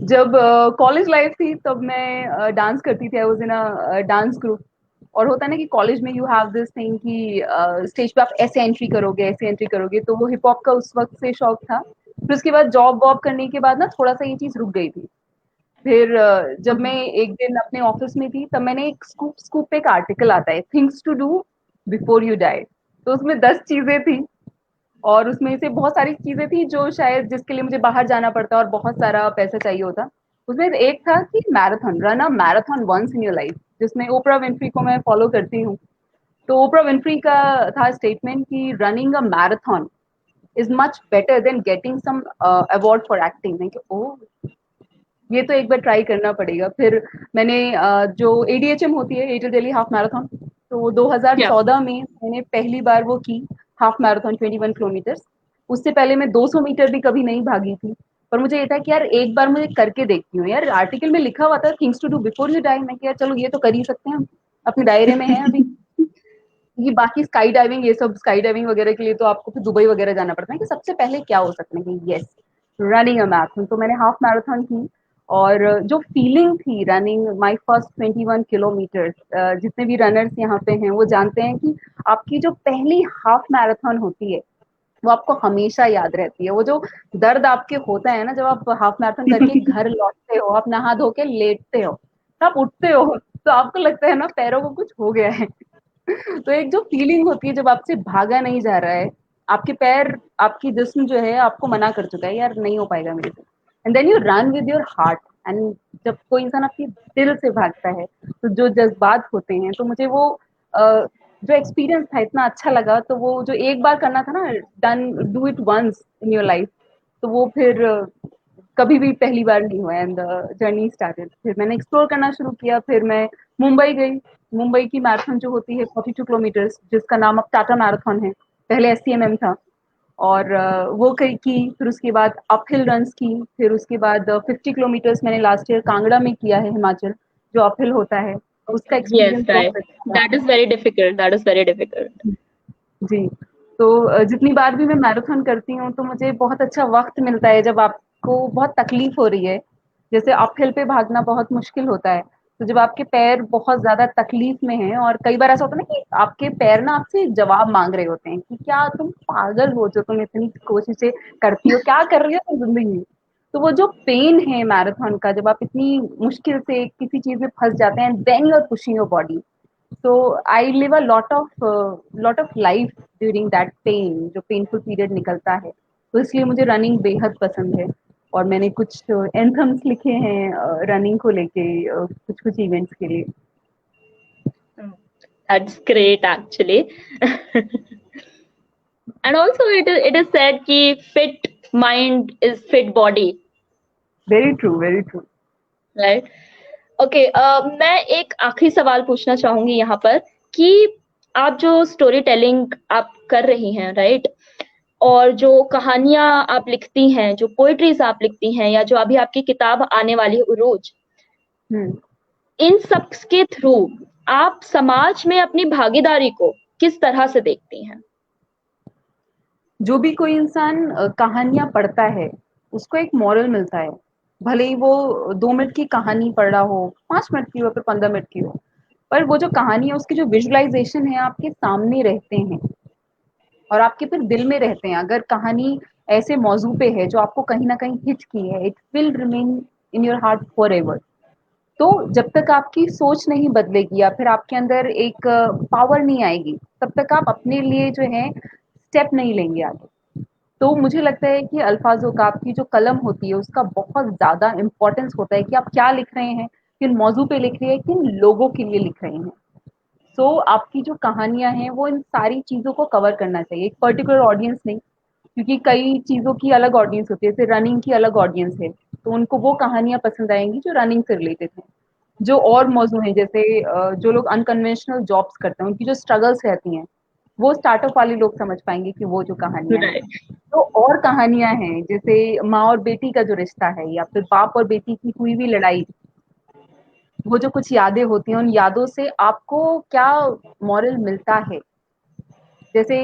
जब कॉलेज लाइफ थी तब मैं डांस करती थी, I was in a dance group. और होता है ना कि कॉलेज में यू हैव दिस थिंग कि स्टेज पे आप ऐसे एंट्री करोगे, ऐसे एंट्री करोगे, तो वो हिप हॉप का उस वक्त से शौक था। फिर उसके बाद जॉब वॉब करने के बाद ना थोड़ा सा ये चीज रुक गई थी। फिर जब मैं एक दिन अपने ऑफिस में थी तब मैंने एक स्कूप स्कूप पे एक आर्टिकल आता है, things to do before you die. तो उसमें 10 चीजें थी और उसमें से बहुत सारी चीजें थी जो शायद जिसके लिए मुझे बाहर जाना पड़ता और बहुत सारा पैसा चाहिए होता। उसमें एक था कि marathon, run a marathon once in your life, जिसमें ओपरा विनफ्री को मैं फॉलो करती हूँ। तो ओपरा विनफ्री का था स्टेटमेंट कि running a marathon is much better than getting some award for acting. मैं कि ओह, ये तो एक बार ट्राई करना पड़ेगा। फिर मैंने जो एडीएचएम होती है, एयरटेल दिल्ली हाफ मैराथन, तो वो या 2014 में मैंने पहली बार वो की, हाफ मैराथन 21 किलोमीटर। उससे पहले मैं 200 मीटर भी कभी नहीं भागी थी। पर मुझे ये था कि यार एक बार मुझे करके देखती हूँ। यार आर्टिकल में लिखा हुआ था things to do before you die, मैं कि यार चलो ये तो कर ही सकते हैं हम, अपने दायरे में है अभी। ये बाकी स्काई डाइविंग, ये सब स्काई डाइविंग वगैरह के लिए तो आपको फिर दुबई वगैरह जाना पड़ता है कि सबसे पहले क्या हो सकता है कि यस, रनिंग अ मैराथन। तो मैंने हाफ मैराथन की। और जो फीलिंग थी रनिंग माय फर्स्ट 21 किलोमीटर, जितने भी रनर्स यहाँ पे हैं वो जानते हैं कि आपकी जो पहली हाफ मैराथन होती है वो आपको हमेशा याद रहती है। वो जो दर्द आपके होता है ना जब आप हाफ मैराथन करके घर लौटते हो, आप नहा धो के लेटते हो, आप उठते हो तो आपको लगता है ना पैरों को कुछ हो गया है। तो एक जो फीलिंग होती है जब आपसे भागा नहीं जा रहा है, आपके पैर, आपकी जिस्म जो है आपको मना कर चुका है, यार नहीं हो पाएगा मेरे से, and then you run with your heart. And जब कोई इंसान आपके दिल से भागता है तो जो जज्बात होते हैं, तो मुझे वो जो एक्सपीरियंस था इतना अच्छा लगा। तो वो जो एक बार करना था ना, done do it once in your life, तो वो फिर कभी भी पहली बार नहीं हुआ। एंड जर्नी स्टार्टेड, फिर मैंने एक्सप्लोर करना शुरू किया। फिर मैं मुंबई गई। मुंबई की मैराथन जो होती है 42 किलोमीटर, जिसका नाम अब टाटा मैराथन है, पहले एसटीएमएम था। और वो की। फिर उसके बाद अपहिल रन्स की। फिर उसके बाद 50 किलोमीटर्स मैंने लास्ट ईयर कांगड़ा में किया है, हिमाचल, जो अपहिल होता है। उसका यस, एक्सपीरियंस राइट। बहुत अच्छा दैट था। Is very difficult, that is very difficult. जी। तो जितनी बार भी मैं मैराथन करती हूँ तो मुझे बहुत अच्छा वक्त मिलता है जब आपको बहुत तकलीफ हो रही है। जैसे अपहिल पे भागना बहुत मुश्किल होता है, तो जब आपके पैर बहुत ज्यादा तकलीफ में हैं और कई बार ऐसा होता है ना कि आपके पैर ना आपसे जवाब मांग रहे होते हैं कि क्या तुम पागल हो जो तुम इतनी कोशिशें करती हो, क्या कर रही हो तुम जिंदगी में। तो वो जो पेन है मैराथन का, जब आप इतनी मुश्किल से किसी चीज में फंस जाते हैं, then you are pushing your body. So I live a lot of life during that pain, जो पेनफुल पीरियड निकलता है। तो इसलिए मुझे रनिंग बेहद पसंद है। और मैंने कुछ एंथम्स लिखे हैं रनिंग को लेके, कुछ कुछ इवेंट्स के लिए। That's great actually. And also it is said कि fit mind is fit body, very true, very true. Right? Okay, मैं एक आखिरी सवाल पूछना चाहूंगी यहाँ पर कि आप जो स्टोरी टेलिंग आप कर रही हैं, राइट, और जो कहानियां आप लिखती हैं, जो पोएट्रीज आप लिखती हैं, या जो अभी आपकी किताब आने वाली है उरोज, हम्म। इन सब के थ्रू आप समाज में अपनी भागीदारी को किस तरह से देखती हैं? जो भी कोई इंसान कहानियां पढ़ता है उसको एक मॉरल मिलता है। भले ही वो 2 मिनट की कहानी पढ़ रहा हो, 5 मिनट की हो, फिर 15 मिनट की हो, पर वो जो कहानी है उसकी जो विजुअलाइजेशन है आपके सामने रहते हैं और आपके फिर दिल में रहते हैं। अगर कहानी ऐसे मौजू पे है जो आपको कहीं ना कहीं हिट की है, it will remain in your heart for ever. तो जब तक आपकी सोच नहीं बदलेगी या फिर आपके अंदर एक पावर नहीं आएगी, तब तक आप अपने लिए जो है स्टेप नहीं लेंगे आगे। तो मुझे लगता है कि अल्फाजों का, आपकी जो कलम होती है उसका बहुत ज्यादा इंपॉर्टेंस होता है कि आप क्या लिख रहे हैं, किन मौजू पे लिख रहे हैं, किन लोगों के लिए लिख रहे हैं। सो आपकी जो कहानियां हैं वो इन सारी चीजों को कवर करना चाहिए, एक पर्टिकुलर ऑडियंस नहीं, क्योंकि कई चीजों की अलग ऑडियंस होती है। जैसे रनिंग की अलग ऑडियंस है, तो उनको वो कहानियां पसंद आएंगी जो रनिंग से रिलेटेड है। जो और मौजू हैं, जैसे जो लोग अनकन्वेंशनल जॉब्स करते हैं, उनकी जो स्ट्रगल्स रहती हैं, वो स्टार्टअप वाले लोग समझ पाएंगे कि वो जो कहानियां हैं। राइट। तो और कहानियां हैं जैसे माँ और बेटी का जो रिश्ता है, या फिर बाप और बेटी की हुई हुई लड़ाई, वो जो कुछ यादें होती हैं, उन यादों से आपको क्या मॉरल मिलता है। जैसे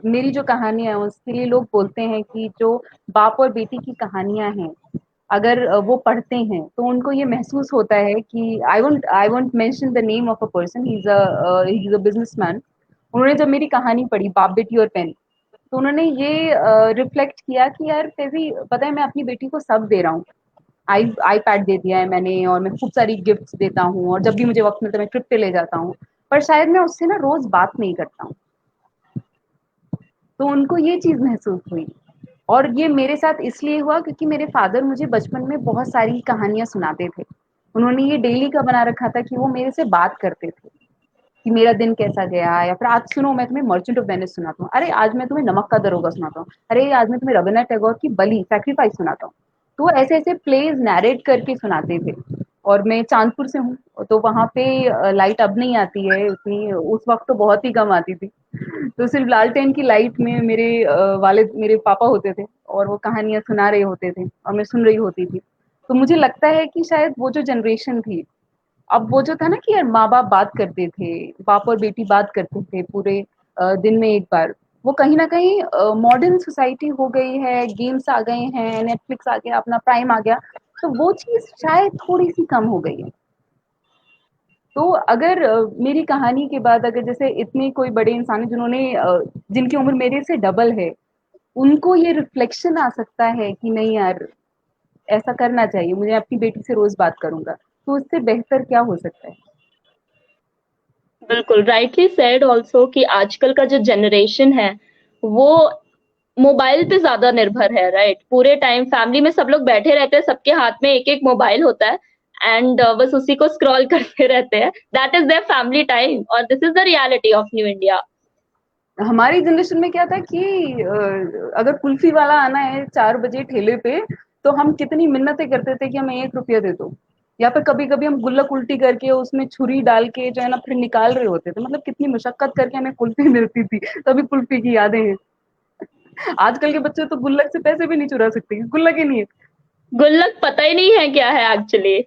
मेरी जो कहानियां हैं उसके लिए लोग बोलते हैं कि जो बाप और बेटी की कहानियां हैं, अगर वो पढ़ते हैं तो उनको ये महसूस होता है कि I won't mention the name of a person, he is a businessman. उन्होंने जब मेरी कहानी पढ़ी बाप बेटी और पेन, तो उन्होंने ये रिफ्लेक्ट किया कि यार तेजी पता है मैं अपनी बेटी को सब दे रहा हूँ, आईपैड दे दिया है मैंने, और मैं खूब सारी गिफ्ट्स देता हूँ, और जब भी मुझे वक्त मिलता है मैं ट्रिप पे ले जाता हूँ, पर शायद मैं उससे ना रोज बात नहीं करता हूँ। तो उनको ये चीज महसूस हुई। और ये मेरे साथ इसलिए हुआ क्योंकि मेरे फादर मुझे बचपन में बहुत सारी कहानियां सुनाते थे। उन्होंने ये डेली का बना रखा था कि वो मेरे से बात करते थे कि मेरा दिन कैसा गया, या फिर आज सुनो मैं तुम्हें मर्चेंट ऑफ वेनिस सुनाता हूँ, अरे आज मैं तुम्हें नमक का दरोगा सुनाता हूँ, अरे आज मैं तुम्हें रविन्द्रनाथ टैगोर की बलि सैक्रिफाइस सुनाता हूँ। तो वो ऐसे ऐसे प्लेज नैरेट करके सुनाते थे। और मैं चांदपुर से हूँ, तो वहां पे लाइट अब नहीं आती है उतनी, उस वक्त तो बहुत ही कम आती थी। तो सिर्फ लालटेन की लाइट में मेरे वालिद मेरे पापा होते थे, और वो कहानियां सुना रहे होते थे और मैं सुन रही होती थी। तो मुझे लगता है कि शायद वो जो जनरेशन थी, अब वो जो था ना कि यार माँ बाप बात करते थे, बाप और बेटी बात करते थे पूरे दिन में एक बार, वो कहीं ना कहीं मॉडर्न सोसाइटी हो गई है, गेम्स आ गए हैं, नेटफ्लिक्स आ गया, अपना प्राइम आ गया, तो वो चीज शायद थोड़ी सी कम हो गई है। तो अगर मेरी कहानी के बाद अगर जैसे इतने कोई बड़े इंसान हैं जिन्होंने जिनकी उम्र मेरे से डबल है, उनको ये रिफ्लेक्शन आ सकता है कि नहीं यार ऐसा करना चाहिए, मुझे अपनी बेटी से रोज बात करूंगा, तो उससे बेहतर क्या हो सकता है। बिल्कुल राइटली सेड ऑल्सो कि आजकल का जो जनरेशन है वो मोबाइल पे ज्यादा निर्भर है, राइट? पूरे टाइम फैमिली में सब लोग बैठे रहते हैं, सबके हाथ में एक एक मोबाइल होता है एंड बस उसी को स्क्रॉल करते रहते हैं। That is their family time और this is the reality of new India. हमारी जनरेशन में क्या था कि अगर कुल्फी वाला आना है 4 बजे ठेले पे, तो हम कितनी मिन्नतें करते थे कि हमें 1 रुपया दे दो, या फिर कभी कभी हम गुल्लक उल्टी करके उसमें छुरी डाल के जो है ना फिर निकाल रहे होते थे, मतलब कितनी मुशक्कत करके हमें कुल्फी मिलती थी। तभी कुल्फी की यादें हैं। आजकल के बच्चे तो गुल्लक से पैसे भी नहीं चुरा सकते, गुल्लक ही नहीं है। गुल्लक पता ही नहीं है क्या है एक्चुअली।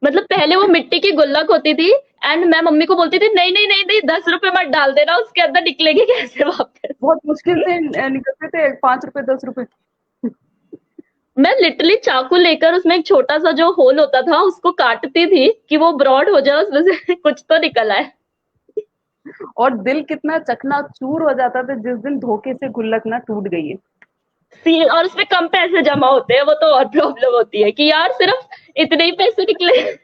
मतलब पहले वो मिट्टी की गुल्लक होती थी एंड मैं मम्मी को बोलती थी नहीं नहीं नहीं नहीं 10 रुपए मत डाल देना, उसके अंदर निकलेगी कैसे वापस। बहुत मुश्किल से निकलते थे 5 रुपए 10 रुपए। मैं लिटरली चाकू लेकर उसमें एक छोटा सा जो होल होता था उसको काटती थी कि वो ब्रॉड हो जाए, उसमें से कुछ तो निकल आए। और दिल कितना चकनाचूर हो जाता था जिस दिन धोखे से गुल्लक ना टूट गई है। और उसमें कम पैसे जमा होते हैं, वो तो और प्रॉब्लम होती है कि यार सिर्फ इतने ही पैसे निकले।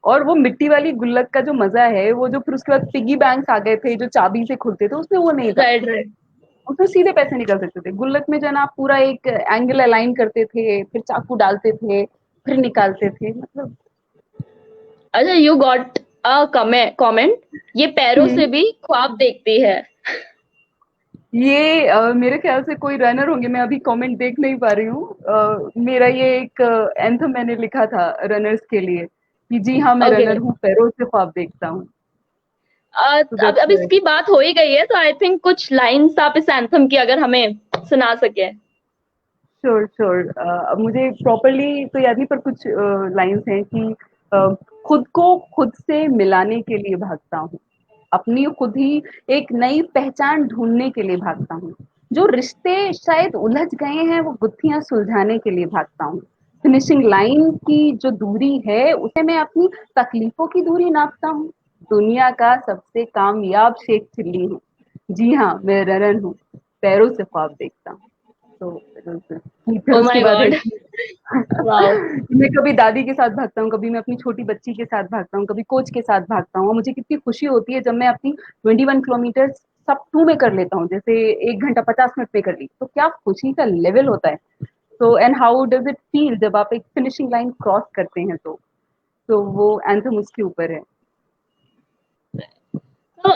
और वो मिट्टी वाली गुल्लक का जो मजा है, वो जो फिर उसके बाद पिगी बैंक्स आ गए थे जो चाबी से खुलते थे, उसमें वो नहीं था। Right right. उसमें सीधे पैसे निकल सकते थे। गुल्लक में जो है ना आप पूरा एक एंगल अलाइन करते थे, फिर चाकू डालते थे, फिर निकालते थे, मतलब। अच्छा यू गॉट अ कमेंट, ये पैरों से भी ख्वाब देखती है। ये मेरे ख्याल से कोई रनर होंगे, मैं अभी कमेंट देख नहीं पा रही हूँ। मेरा ये एक एंथम मैंने लिखा था रनर्स के लिए कि जी हाँ मैं ओके रनर हूँ, पैरों से ख्वाब देखता हूँ। तो अब दैट्स इसकी बात हो ही गई है तो आई थिंक कुछ लाइंस आप इस एंथम की अगर हमें सुना सके। Sure sure. अब मुझे प्रॉपरली तो याद नहीं, पर कुछ लाइंस हैं कि अ, खुद को खुद से मिलाने के लिए भागता हूँ, अपनी खुद ही एक नई पहचान ढूंढने के लिए भागता हूँ, जो रिश्ते शायद उलझ गए हैं वो गुत्थियां सुलझाने के लिए भागता हूँ, फिनिशिंग लाइन की जो दूरी है उसे मैं अपनी तकलीफों की दूरी नापता हूँ, दुनिया का सबसे कामयाब शेख चिल्ली हूँ, जी हाँ मैं रनर हूँ, पैरों से ख्वाब देखता हूँ। तो फिर ओ उसके माय बाद है गॉड। कि वाओ। मैं कभी दादी के साथ भागता हूँ, कभी मैं अपनी छोटी बच्ची के साथ भागता हूँ, कभी कोच के साथ भागता हूँ, और मुझे कितनी खुशी होती है जब मैं अपनी 21 किलोमीटर सब 2 में कर लेता हूँ, जैसे 1 घंटा 50 मिनट में कर ली, तो क्या खुशी का लेवल होता है। तो and how does it feel जब आप एक फिनिशिंग लाइन क्रॉस करते हैं, तो वो एंथम उसके ऊपर है। तो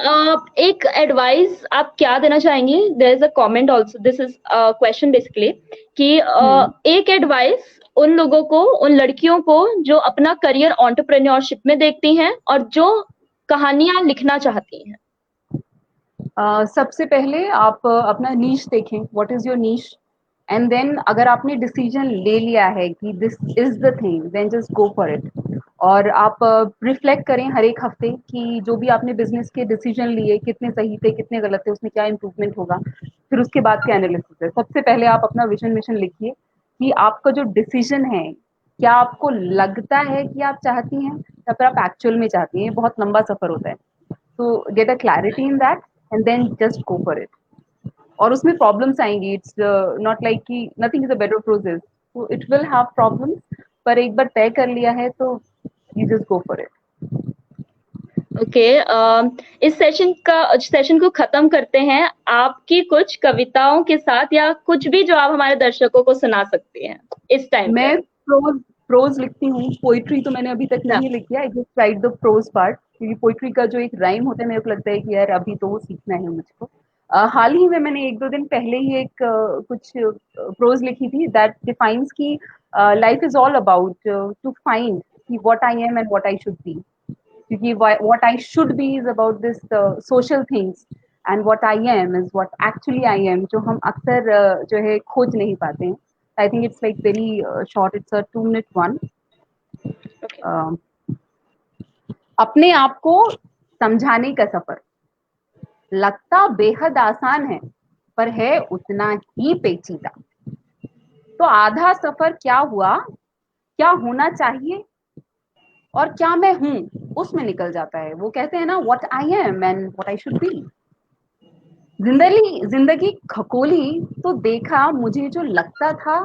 एक एडवाइस आप क्या देना चाहेंगे? There is a comment also, this is question basically कि हम्म। एक एडवाइस उन लोगों को, उन लड़कियों को जो अपना करियर एंटरप्रेन्योरशिप में देखती हैं और जो कहानियां लिखना चाहती हैं। सबसे पहले आप अपना नीश देखें, what is your niche, and then अगर आपने डिसीजन ले लिया है कि this is the thing, then just go for it. और आप रिफ्लेक्ट करें हर एक हफ्ते कि जो भी आपने बिजनेस के डिसीजन लिए कितने सही थे कितने गलत थे, उसमें क्या इंप्रूवमेंट होगा। फिर उसके बाद क्या एनालिसिस है। सबसे पहले आप अपना विजन मिशन लिखिए कि आपका जो डिसीजन है क्या आपको लगता है कि आप चाहती हैं या फिर आप एक्चुअल में चाहती हैं। बहुत लंबा सफर होता है, तो get a clarity in that and then just go for it. और उसमें प्रॉब्लम्स आएंगी, इट्स नॉट लाइक कि nothing is a bed of roses, तो इट विल हैव प्रॉब्लम्स, पर एक बार तय कर लिया है तो you just go for it. Okay, इस सेशन को खत्म करते हैं आपकी कुछ कविताओं के साथ, या कुछ भी जो आप हमारे दर्शकों को सुना सकती हैं इस टाइम पे। मैं प्रोज लिखती हूँ, पोइट्री तो मैंने अभी तक नहीं लिखी है। I just write the prose part, क्योंकि पोइट्री का जो एक राइम होता है मेरे को लगता है कि यार अभी तो वो सीखना है मुझको। हाल ही में मैंने 1-2 दिन पहले ही एक कुछ प्रोज लिखी थी दैट डिफाइंस की life is all about to find कि what I am and what I should be, क्योंकि what I should be is about this social things and what I am is what actually I am, जो हम अक्सर जो है खोज नहीं पाते हैं। I think it's like very short, it's a 2-minute one. Okay. अपने आप को समझाने का सफर लगता बेहद आसान है पर है उतना ही पेचीदा। तो आधा सफर क्या हुआ, क्या होना चाहिए और क्या मैं हूं, उसमें निकल जाता है। वो कहते हैं ना what I am and what I should B. जिंदगी खकोली तो देखा मुझे जो लगता था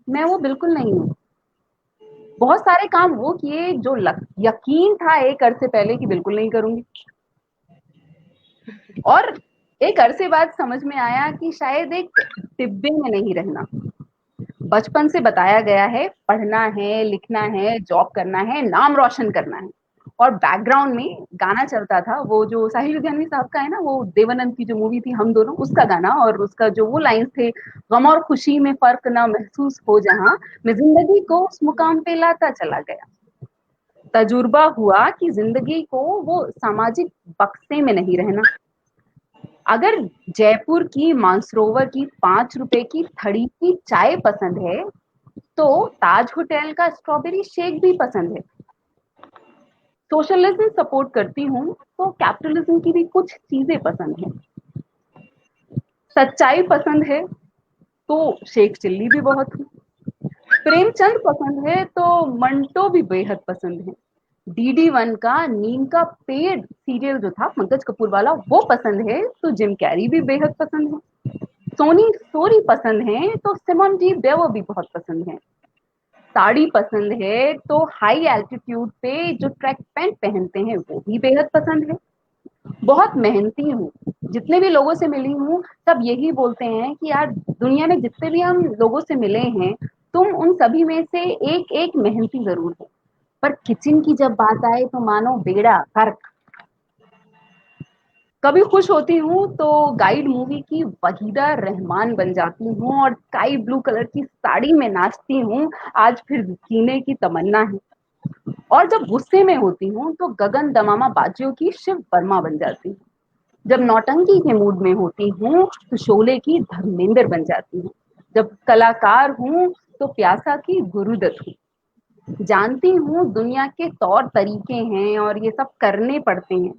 मैं वो बिल्कुल नहीं हूँ। बहुत सारे काम वो किए जो यकीन था एक अरसे पहले कि बिल्कुल नहीं करूंगी, और एक अरसे बाद समझ में आया कि शायद एक डिब्बे में नहीं रहना। बचपन से बताया गया है पढ़ना है, लिखना है, जॉब करना है, नाम रोशन करना है, और बैकग्राउंड में गाना चलता था वो जो साहिल लुधियानवी साहब का है ना, वो देवानंद की जो मूवी थी हम दोनों, उसका गाना, और उसका जो वो लाइंस थे, गम और खुशी में फर्क ना महसूस हो जहां, मैं जिंदगी को उस मुकाम पे लाता चला गया। तजुर्बा हुआ कि जिंदगी को वो सामाजिक बक्से में नहीं रहना। अगर जयपुर की मानसरोवर की 5 रुपए की थड़ी की चाय पसंद है तो ताज होटल का स्ट्रॉबेरी शेक भी पसंद है। सोशलिज्म सपोर्ट करती हूँ तो कैपिटलिज्म की भी कुछ चीजें पसंद है। सच्चाई पसंद है तो शेख चिल्ली भी बहुत हूँ। प्रेमचंद पसंद है तो मंटो भी बेहद पसंद है। DD1 का नीम का पेड़ सीरियल जो था पंकज कपूर वाला वो पसंद है तो जिम कैरी भी बेहद पसंद है। सोनी सोरी पसंद है तो सिमोन डी बेवर भी बहुत पसंद है। साड़ी पसंद है तो हाई एल्टीट्यूड पे जो ट्रैक पैंट पहनते हैं वो भी बेहद पसंद है। बहुत मेहनती हूँ, जितने भी लोगों से मिली हूँ सब यही बोलते हैं कि यार दुनिया में जितने भी हम लोगों से मिले हैं तुम उन सभी में से एक एक मेहनती जरूर हो, पर किचन की जब बात आए तो मानो बेड़ा गर्क। कभी खुश होती हूँ तो गाइड मूवी की वहीदा रहमान बन जाती हूँ और स्काई ब्लू कलर की साड़ी में नाचती हूँ, आज फिर जीने की तमन्ना है। और जब गुस्से में होती हूँ तो गगन दमामा बाजियों की शिव वर्मा बन जाती हूँ। जब नौटंकी के मूड में होती हूँ तो शोले की धर्मेंद्र बन जाती हूँ। जब कलाकार हूँ तो प्यासा की गुरुदत्त हूँ। जानती हूँ दुनिया के तौर तरीके हैं और ये सब करने पड़ते हैं,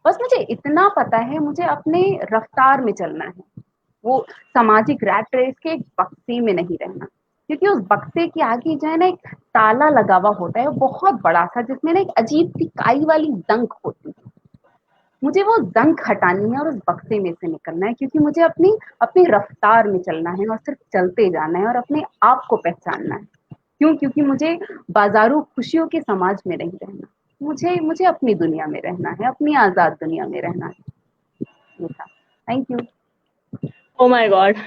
बस मुझे इतना पता है मुझे अपने रफ्तार में चलना है। वो सामाजिक रैट रेस के एक बक्से में नहीं रहना, क्योंकि उस बक्से के आगे जो है ना एक ताला लगा हुआ होता है बहुत बड़ा सा, जिसमें ना एक अजीब सी काई वाली जंग होती है। मुझे वो जंग हटानी है और उस बक्से में से निकलना है, क्योंकि मुझे अपनी अपनी रफ्तार में चलना है और सिर्फ चलते जाना है और अपने आप को पहचानना है। क्यों? क्योंकि मुझे बाजारू खुशियों के समाज में नहीं रहना, मुझे मुझे अपनी दुनिया में रहना है, अपनी आजाद दुनिया में रहना है। ये था। Thank you. Oh my God,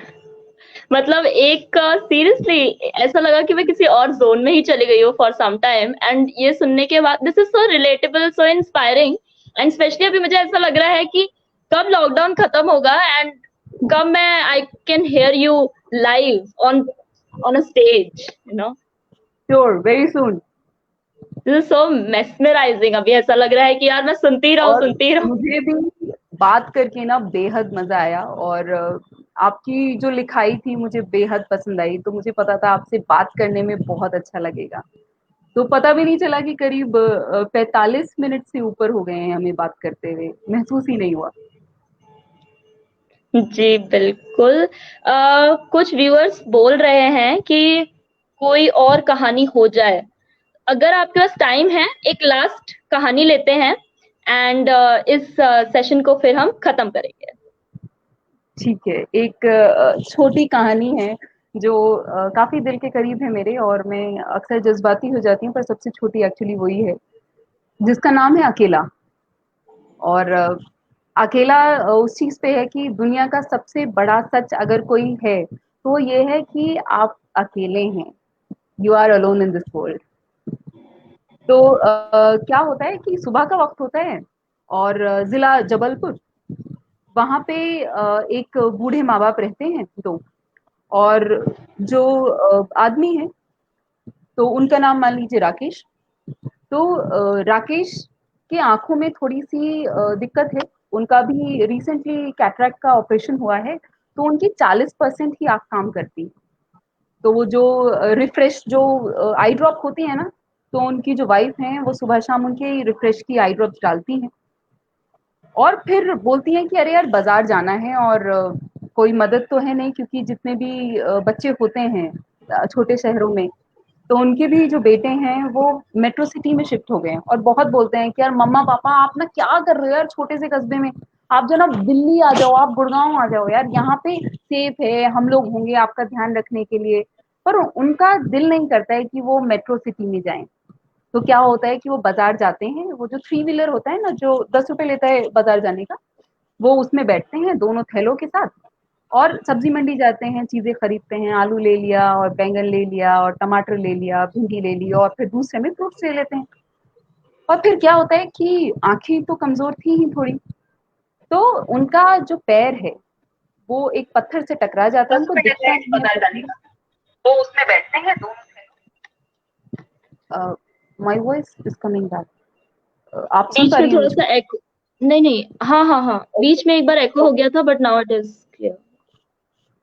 मतलब एक सीरियसली ऐसा लगा कि मैं किसी और जोन में ही चली गई हूँ फॉर सम टाइम, एंड ये सुनने के बाद this is so relatable, so inspiring, and specially अभी मुझे ऐसा लग रहा है कि कब लॉकडाउन खत्म होगा एंड कब मैं I can hear you live on a stage, you know. Sure, very soon. This is so mesmerising. अभी ऐसा लग रहा है कि यार मैं सुनती रहूं और सुनती रहूं। मुझे भी बात करके ना बेहद मजा आया, और आपकी जो लिखाई थी मुझे बेहद पसंद आई, तो मुझे पता था आपसे बात करने में बहुत अच्छा लगेगा। तो पता भी नहीं चला कि करीब 45 मिनट से ऊपर हो गए हैं हमें बात करते हुए, महसूस ही नहीं हुआ। जी, बिल्कुल। कुछ व्यूअर्स बोल रहे हैं कि कोई और कहानी हो जाए। अगर आपके पास टाइम है, एक लास्ट कहानी लेते हैं एंड इस सेशन को फिर हम खत्म करेंगे। ठीक है, एक छोटी कहानी है जो काफी दिल के करीब है मेरे, और मैं अक्सर जज्बाती हो जाती हूँ, पर सबसे छोटी एक्चुअली वही है, जिसका नाम है अकेला। और अकेला उस चीज पे है कि दुनिया का सबसे बड़ा सच अगर कोई है तो ये है कि आप अकेले हैं, you are alone in this world. तो क्या होता है कि सुबह का वक्त होता है और जिला जबलपुर, वहां पे एक बूढ़े माँ बाप रहते हैं दो, और जो आदमी है तो उनका नाम मान लीजिए राकेश। तो राकेश की आंखों में थोड़ी सी दिक्कत है, उनका भी रिसेंटली कैटरैक्ट का ऑपरेशन हुआ है, तो उनकी 40% ही आंख काम करती है। तो वो जो रिफ्रेश जो आई ड्रॉप होती है ना, तो उनकी जो वाइफ है वो सुबह शाम उनके रिफ्रेश की आई ड्रॉप डालती हैं, और फिर बोलती हैं कि अरे यार बाजार जाना है, और कोई मदद तो है नहीं, क्योंकि जितने भी बच्चे होते हैं छोटे शहरों में, तो उनके भी जो बेटे हैं वो मेट्रो सिटी में शिफ्ट हो गए हैं, और बहुत बोलते हैं कि यार मम्मा पापा आप ना क्या कर रहे हो यार छोटे से कस्बे में, आप जो ना दिल्ली आ जाओ, आप गुड़गांव आ जाओ यार, यहाँ पे सेफ है, हम लोग होंगे आपका ध्यान रखने के लिए। पर उनका दिल नहीं करता है कि वो मेट्रो सिटी में जाएं। तो क्या होता है कि वो बाजार जाते हैं, वो जो थ्री व्हीलर होता है ना जो 10 रुपए लेता है बाजार जाने का, वो उसमें बैठते हैं दोनों थैलों के साथ, और सब्जी मंडी जाते हैं, चीजें खरीदते हैं, आलू ले लिया और बैंगन ले लिया और टमाटर ले लिया, भिंडी ले ली, और फिर दूसरे में फ्रूट्स ले लेते हैं। और फिर क्या होता है कि आंखें तो कमजोर थी ही थोड़ी, तो उनका जो पैर है वो एक पत्थर से टकरा जाता है, उनको दिखता नहीं है जाने का, वो उसमें बैठते हैं दोनों। My voice is coming back, आप सुन बीच पा में रही हैं थोड़ा मुझे? सा एको, नहीं नहीं, हाँ हाँ हाँ, बीच में एक बार एको हो गया था but now it is clear.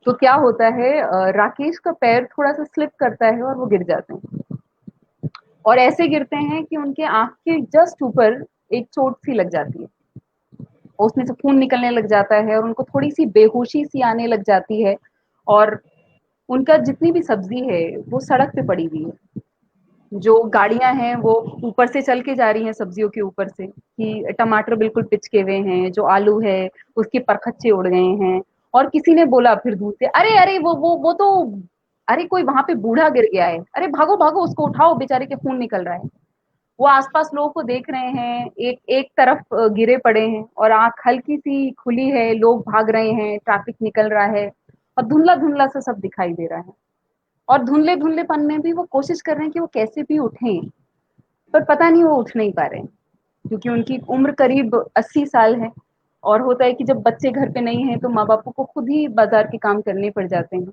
तो क्या होता है, राकेश का पैर थोड़ा सा स्लिप करता है और वो गिर जाते हैं, और ऐसे गिरते हैं कि उनके आंख के जस्ट ऊपर एक चोट सी लग जाती है, और उसमें से खून निकलने लग जाता है, और उनको थोड़ी सी बेहोशी सी आने लग जाती है, और उनका जितनी भी सब्जी है वो सड़क पे पड़ी हुई है, जो गाड़ियां हैं वो ऊपर से चल के जा रही हैं सब्जियों के ऊपर से, कि टमाटर बिल्कुल पिचके हुए हैं, जो आलू है उसके परखच्चे उड़ गए हैं। और किसी ने बोला फिर दूर से, अरे अरे वो तो, अरे कोई वहां पे बूढ़ा गिर गया है, अरे भागो भागो उसको उठाओ, बेचारे के खून निकल रहा है। वो आसपास लोगों को देख रहे हैं, एक एक तरफ गिरे पड़े हैं, और आंख हल्की सी खुली है, लोग भाग रहे हैं, ट्रैफिक निकल रहा है, और धुंधला धुंधला सा सब दिखाई दे रहा है। और धुंधले धुंधलेपन में भी वो कोशिश कर रहे हैं कि वो कैसे भी उठें, पर पता नहीं वो उठ नहीं पा रहे हैं, क्योंकि उनकी उम्र करीब 80 साल है। और होता है कि जब बच्चे घर पे नहीं है तो माँ बापों को खुद ही बाजार के काम करने पड़ जाते हैं।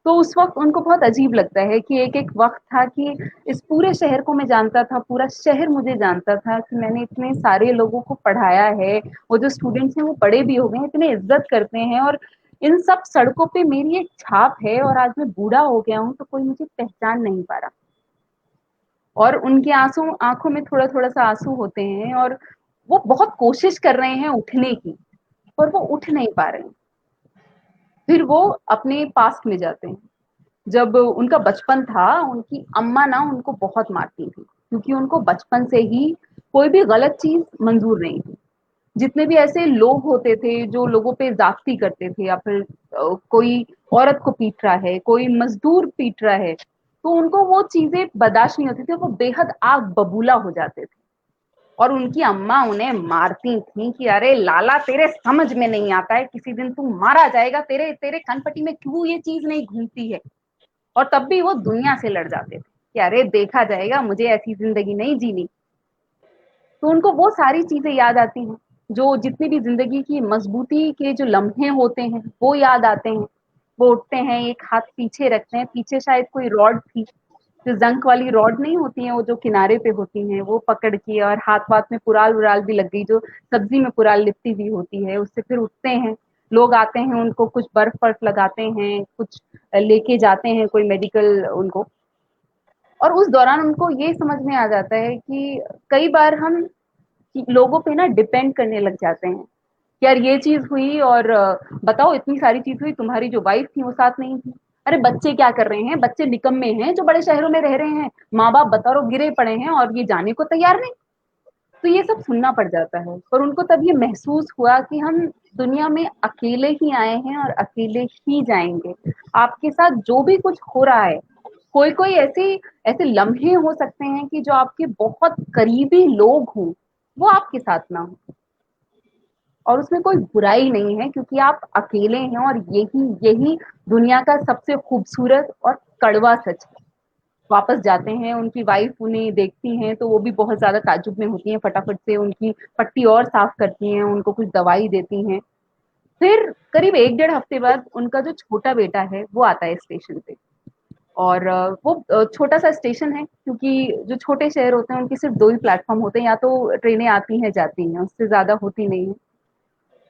तो उस वक्त उनको बहुत अजीब लगता है कि एक एक वक्त था कि इस पूरे शहर को मैं जानता था, पूरा शहर मुझे जानता था, कि मैंने इतने सारे लोगों को पढ़ाया है, वो जो स्टूडेंट्स हैं वो बड़े भी हो गए हैं, इतने इज्जत करते हैं, और इन सब सड़कों पे मेरी एक छाप है, और आज मैं बूढ़ा हो गया हूँ तो कोई मुझे पहचान नहीं पा रहा। और उनके आंसू आंखों में थोड़ा थोड़ा सा आंसू होते हैं, और वो बहुत कोशिश कर रहे हैं उठने की, पर वो उठ नहीं पा रहे हैं। फिर वो अपने पास्ट में जाते हैं, जब उनका बचपन था, उनकी अम्मा ना उनको बहुत मारती थी, क्योंकि उनको बचपन से ही कोई भी गलत चीज मंजूर नहीं थी। जितने भी ऐसे लोग होते थे जो लोगों पे ज्यादती करते थे, या फिर कोई औरत को पीट रहा है, कोई मजदूर पीट रहा है, तो उनको वो चीजें बर्दाश्त नहीं होती थी, वो बेहद आग बबूला हो जाते थे। और उनकी अम्मा उन्हें मारती थी कि अरे लाला तेरे समझ में नहीं आता है, किसी दिन तू मारा जाएगा, तेरे तेरे कनपटी में क्यों ये चीज नहीं घूमती है। और तब भी वो दुनिया से लड़ जाते थे कि अरे देखा जाएगा, मुझे ऐसी जिंदगी नहीं जीनी। तो उनको वो सारी चीजें याद आती हैं, जो जितनी भी जिंदगी की मजबूती के जो लम्हे होते हैं वो याद आते हैं। वो उठते हैं, एक हाथ पीछे रखते हैं, पीछे शायद कोई रॉड थी, जो जंक वाली रॉड नहीं होती है, वो जो किनारे पे होती हैं, वो पकड़ के, और हाथ वाथ में पुराल उराल भी लग गई, जो सब्जी में पुराल लिपटी हुई होती है, उससे फिर उठते हैं। लोग आते हैं, उनको कुछ बर्फ वर्फ लगाते हैं, कुछ लेके जाते हैं कोई मेडिकल उनको। और उस दौरान उनको ये समझ में आ जाता है कि कई बार हम लोगों पे ना डिपेंड करने लग जाते हैं कि यार ये चीज हुई और बताओ इतनी सारी चीज हुई, तुम्हारी जो वाइफ थी वो साथ नहीं थी। अरे बच्चे क्या कर रहे हैं, बच्चे निकम्मे हैं जो बड़े शहरों में रह रहे हैं, माँ बाप बताओ गिरे पड़े हैं और ये जाने को तैयार नहीं। तो ये सब सुनना पड़ जाता है, पर उनको तब ये महसूस हुआ कि हम दुनिया में अकेले ही आए हैं और अकेले ही जाएंगे। आपके साथ जो भी कुछ हो रहा है, कोई कोई ऐसी ऐसे लम्हे हो सकते हैं कि जो आपके बहुत करीबी लोग हों वो आपके साथ ना हो, और उसमें कोई बुराई नहीं है क्योंकि आप अकेले हैं, और यही यही दुनिया का सबसे खूबसूरत और कड़वा सच है। वापस जाते हैं, उनकी वाइफ उन्हें देखती हैं तो वो भी बहुत ज्यादा ताज्जुब में होती हैं, फटाफट से उनकी पट्टी और साफ करती हैं, उनको कुछ दवाई देती हैं। फिर करीब 1 डेढ़ हफ्ते बाद उनका जो छोटा बेटा है वो आता है स्टेशन पे। और वो छोटा सा स्टेशन है क्योंकि जो छोटे शहर होते हैं उनके सिर्फ 2 ही प्लेटफॉर्म होते हैं, या तो ट्रेनें आती हैं जाती हैं, उससे ज्यादा होती नहीं है।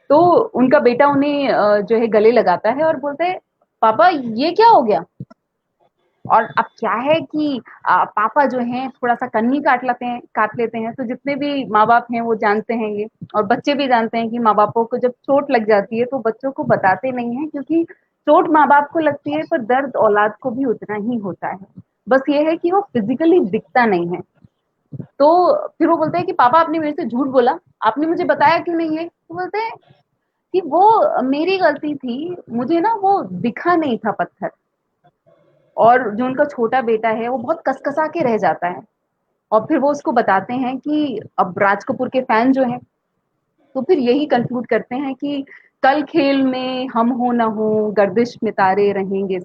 तो उनका बेटा उन्हें जो है गले लगाता है और बोलता है, पापा ये क्या हो गया। और अब क्या है कि पापा जो हैं थोड़ा सा कन्नी काट लेते हैं, तो जितने भी माँ बाप हैं वो जानते हैं ये, और बच्चे भी जानते हैं कि माँ बापों को जब चोट लग जाती है तो बच्चों को बताते नहीं है, क्योंकि चोट माँ बाप को लगती है पर दर्द औलाद को भी उतना ही होता है। बस ये है कि वो फिजिकली दिखता नहीं है। तो फिर वो बोलते हैं कि पापा आपने मेरे से झूठ बोला, आपने मुझे बताया क्यों नहीं है। तो बोलते हैं कि वो मेरी गलती थी, मुझे ना वो दिखा नहीं था पत्थर। और जो उनका छोटा बेटा है वो बहुत कसकसा के रह जाता है, और फिर वो उसको बताते हैं कि अब राज कपूर के फैन जो हैं तो फिर यही कंक्लूड करते हैं कि कल खेल में हम हो न हो, गर्दिश में तारे रहेंगे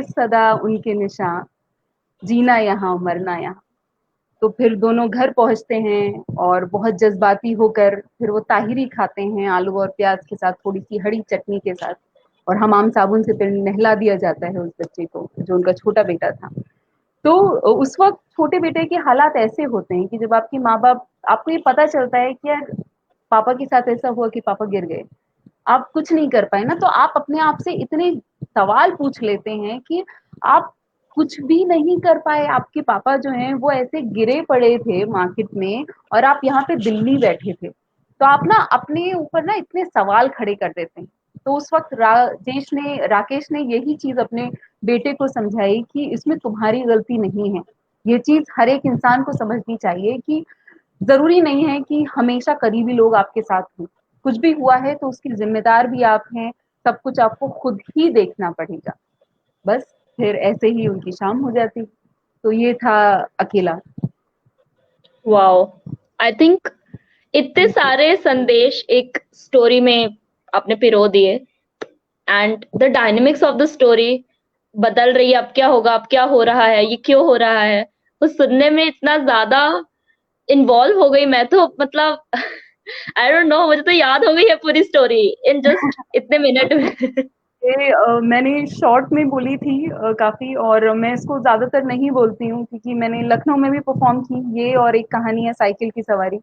सदा उनके निशान, जीना यहाँ मरना यहाँ। तो फिर दोनों घर पहुंचते हैं और बहुत जज्बाती होकर फिर वो ताहिरी खाते हैं आलू और प्याज के साथ, थोड़ी सी हरी चटनी के साथ, और हमाम साबुन से फिर नहला दिया जाता है उस बच्चे को जो उनका छोटा बेटा था। तो उस वक्त छोटे बेटे के हालात ऐसे होते हैं कि जब आपके माँ बाप, आपको ये पता चलता है कि यार पापा के साथ ऐसा हुआ कि पापा गिर गए, आप कुछ नहीं कर पाए ना, तो आप अपने आप से इतने सवाल पूछ लेते हैं कि आप कुछ भी नहीं कर पाए। आपके पापा जो हैं वो ऐसे गिरे पड़े थे मार्केट में, और आप यहाँ पे दिल्ली बैठे थे, तो आप ना अपने ऊपर ना इतने सवाल खड़े कर देते हैं। तो उस वक्त राकेश ने यही चीज अपने बेटे को समझाई कि इसमें तुम्हारी गलती नहीं है। ये चीज हर एक इंसान को समझनी चाहिए कि जरूरी नहीं है कि हमेशा करीबी लोग आपके साथ हों, कुछ भी हुआ है तो उसकी जिम्मेदार भी आप हैं, सब कुछ आपको खुद ही देखना पड़ेगा। बस फिर ऐसे ही उनकी शाम हो जाती। तो ये था अकेला। वाओ, आई थिंक इतने सारे संदेश एक स्टोरी में आपने पिरो दिए, and the dynamics of the story बदल रही है, अब क्या होगा, अब क्या हो रहा है, ये क्यों हो रहा है, तो सुनने में इतना ज्यादा इन्वॉल्व हो गई मैं, तो मतलब आई डोंट नो, मुझे तो याद हो गई है पूरी स्टोरी इन जस्ट इतने मिनट में। ये मैंने शॉर्ट में बोली थी काफी, और मैं इसको ज्यादातर नहीं बोलती हूँ क्योंकि मैंने लखनऊ में भी परफॉर्म की ये, और एक कहानी है साइकिल की सवारी,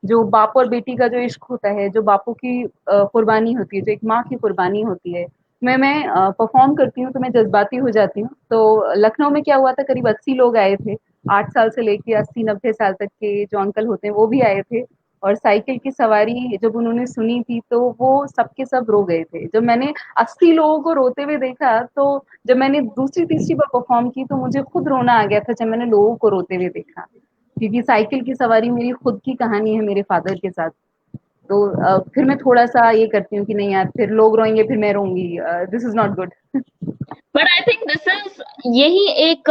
जो बाप और बेटी का जो इश्क होता है, जो बापू की कुर्बानी होती है, जो एक माँ की कुर्बानी होती है। मैं परफॉर्म करती हूँ तो मैं जज्बाती हो जाती हूँ। तो लखनऊ में क्या हुआ था, करीब 80 लोग आए थे, 8 साल से लेके 80 90 साल तक के जो अंकल होते हैं वो भी आए थे। और साइकिल की सवारी जब उन्होंने सुनी थी तो वो सबके सब रो गए थे। जब मैंने 80 लोगों को रोते हुए देखा, तो जब मैंने दूसरी तीसरी बार परफॉर्म की तो मुझे खुद रोना आ गया था जब मैंने लोगों को रोते हुए देखा, क्योंकि साइकिल की सवारी मेरी खुद की कहानी है मेरे फादर के साथ। तो फिर मैं थोड़ा सा ये करती हूँ कि नहीं यार, फिर लोग रोएंगे फिर मैं रोऊंगी, this is not good. But I think this is, यही एक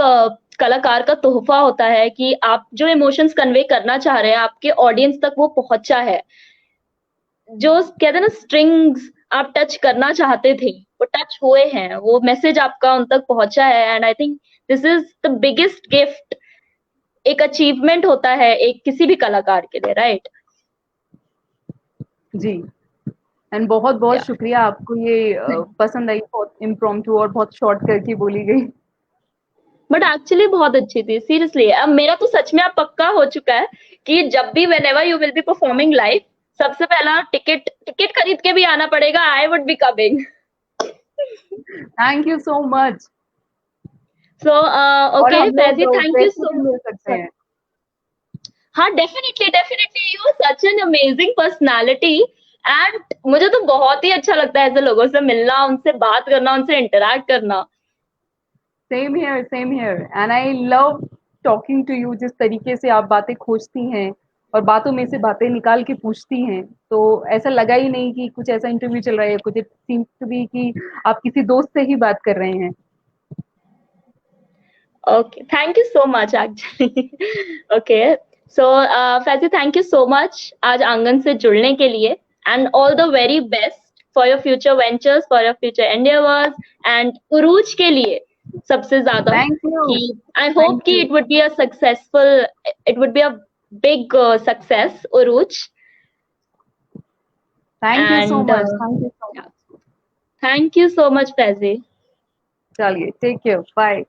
कलाकार का तोहफा होता है कि आप जो इमोशंस कन्वे करना चाह रहे हैं आपके ऑडियंस तक वो पहुंचा है, जो कहते हैं ना स्ट्रिंग्स आप टच करना चाहते थे वो टच हुए हैं, वो मैसेज आपका उन तक पहुंचा है, and I think this is the biggest gift, एक अचीवमेंट होता है एक किसी भी कलाकार के लिए, राइट? जी, एंड बहुत बहुत या शुक्रिया, आपको ये पसंद आई, बहुत इम्प्रॉम्प्टू और बहुत शॉर्ट करके बोली गई। बट एक्चुअली बहुत अच्छी थी सीरियसली। अब मेरा तो सच में अब पक्का हो चुका है कि जब भी whenever you will be performing live, सबसे पहला टिकट टिकट खरीद के भी आना पड़ेगा, I would be coming. Thank you so much. So और okay, हम फैजी, लोग थैंक यू वैसे सो भी मिल सकते हैं। हाँ, definitely definitely, you are such an amazing personality. And मुझे तो बहुत ही अच्छा लगता है ऐसे लोगों से मिलना, उनसे बात करना, उनसे इंटरेक्ट करना। Same here and I love talking to you. जिस तरीके से आप बातें खोजती हैं और बातों में से बातें निकाल के पूछती हैं, तो ऐसा लगा ही नहीं कि कुछ ऐसा इंटरव्यू चल रहा है, कुछ इट सीम्स टू बी कि आप किसी दोस्त से ही बात कर रहे हैं। Okay, thank you so much actually. Okay, so Faizi, thank you so much आज आंगन से जुड़ने के लिए, and all the very best for your future ventures, for your future endeavours, and Urooj के लिए सबसे ज्यादा थैंक यू, कि आई होप थैंक कि you, it would be a successful, it would be a big success Urooj. Thank you so and much, thank you so much. Thank you so much Faizi. चलिए, टेक केयर, बाय।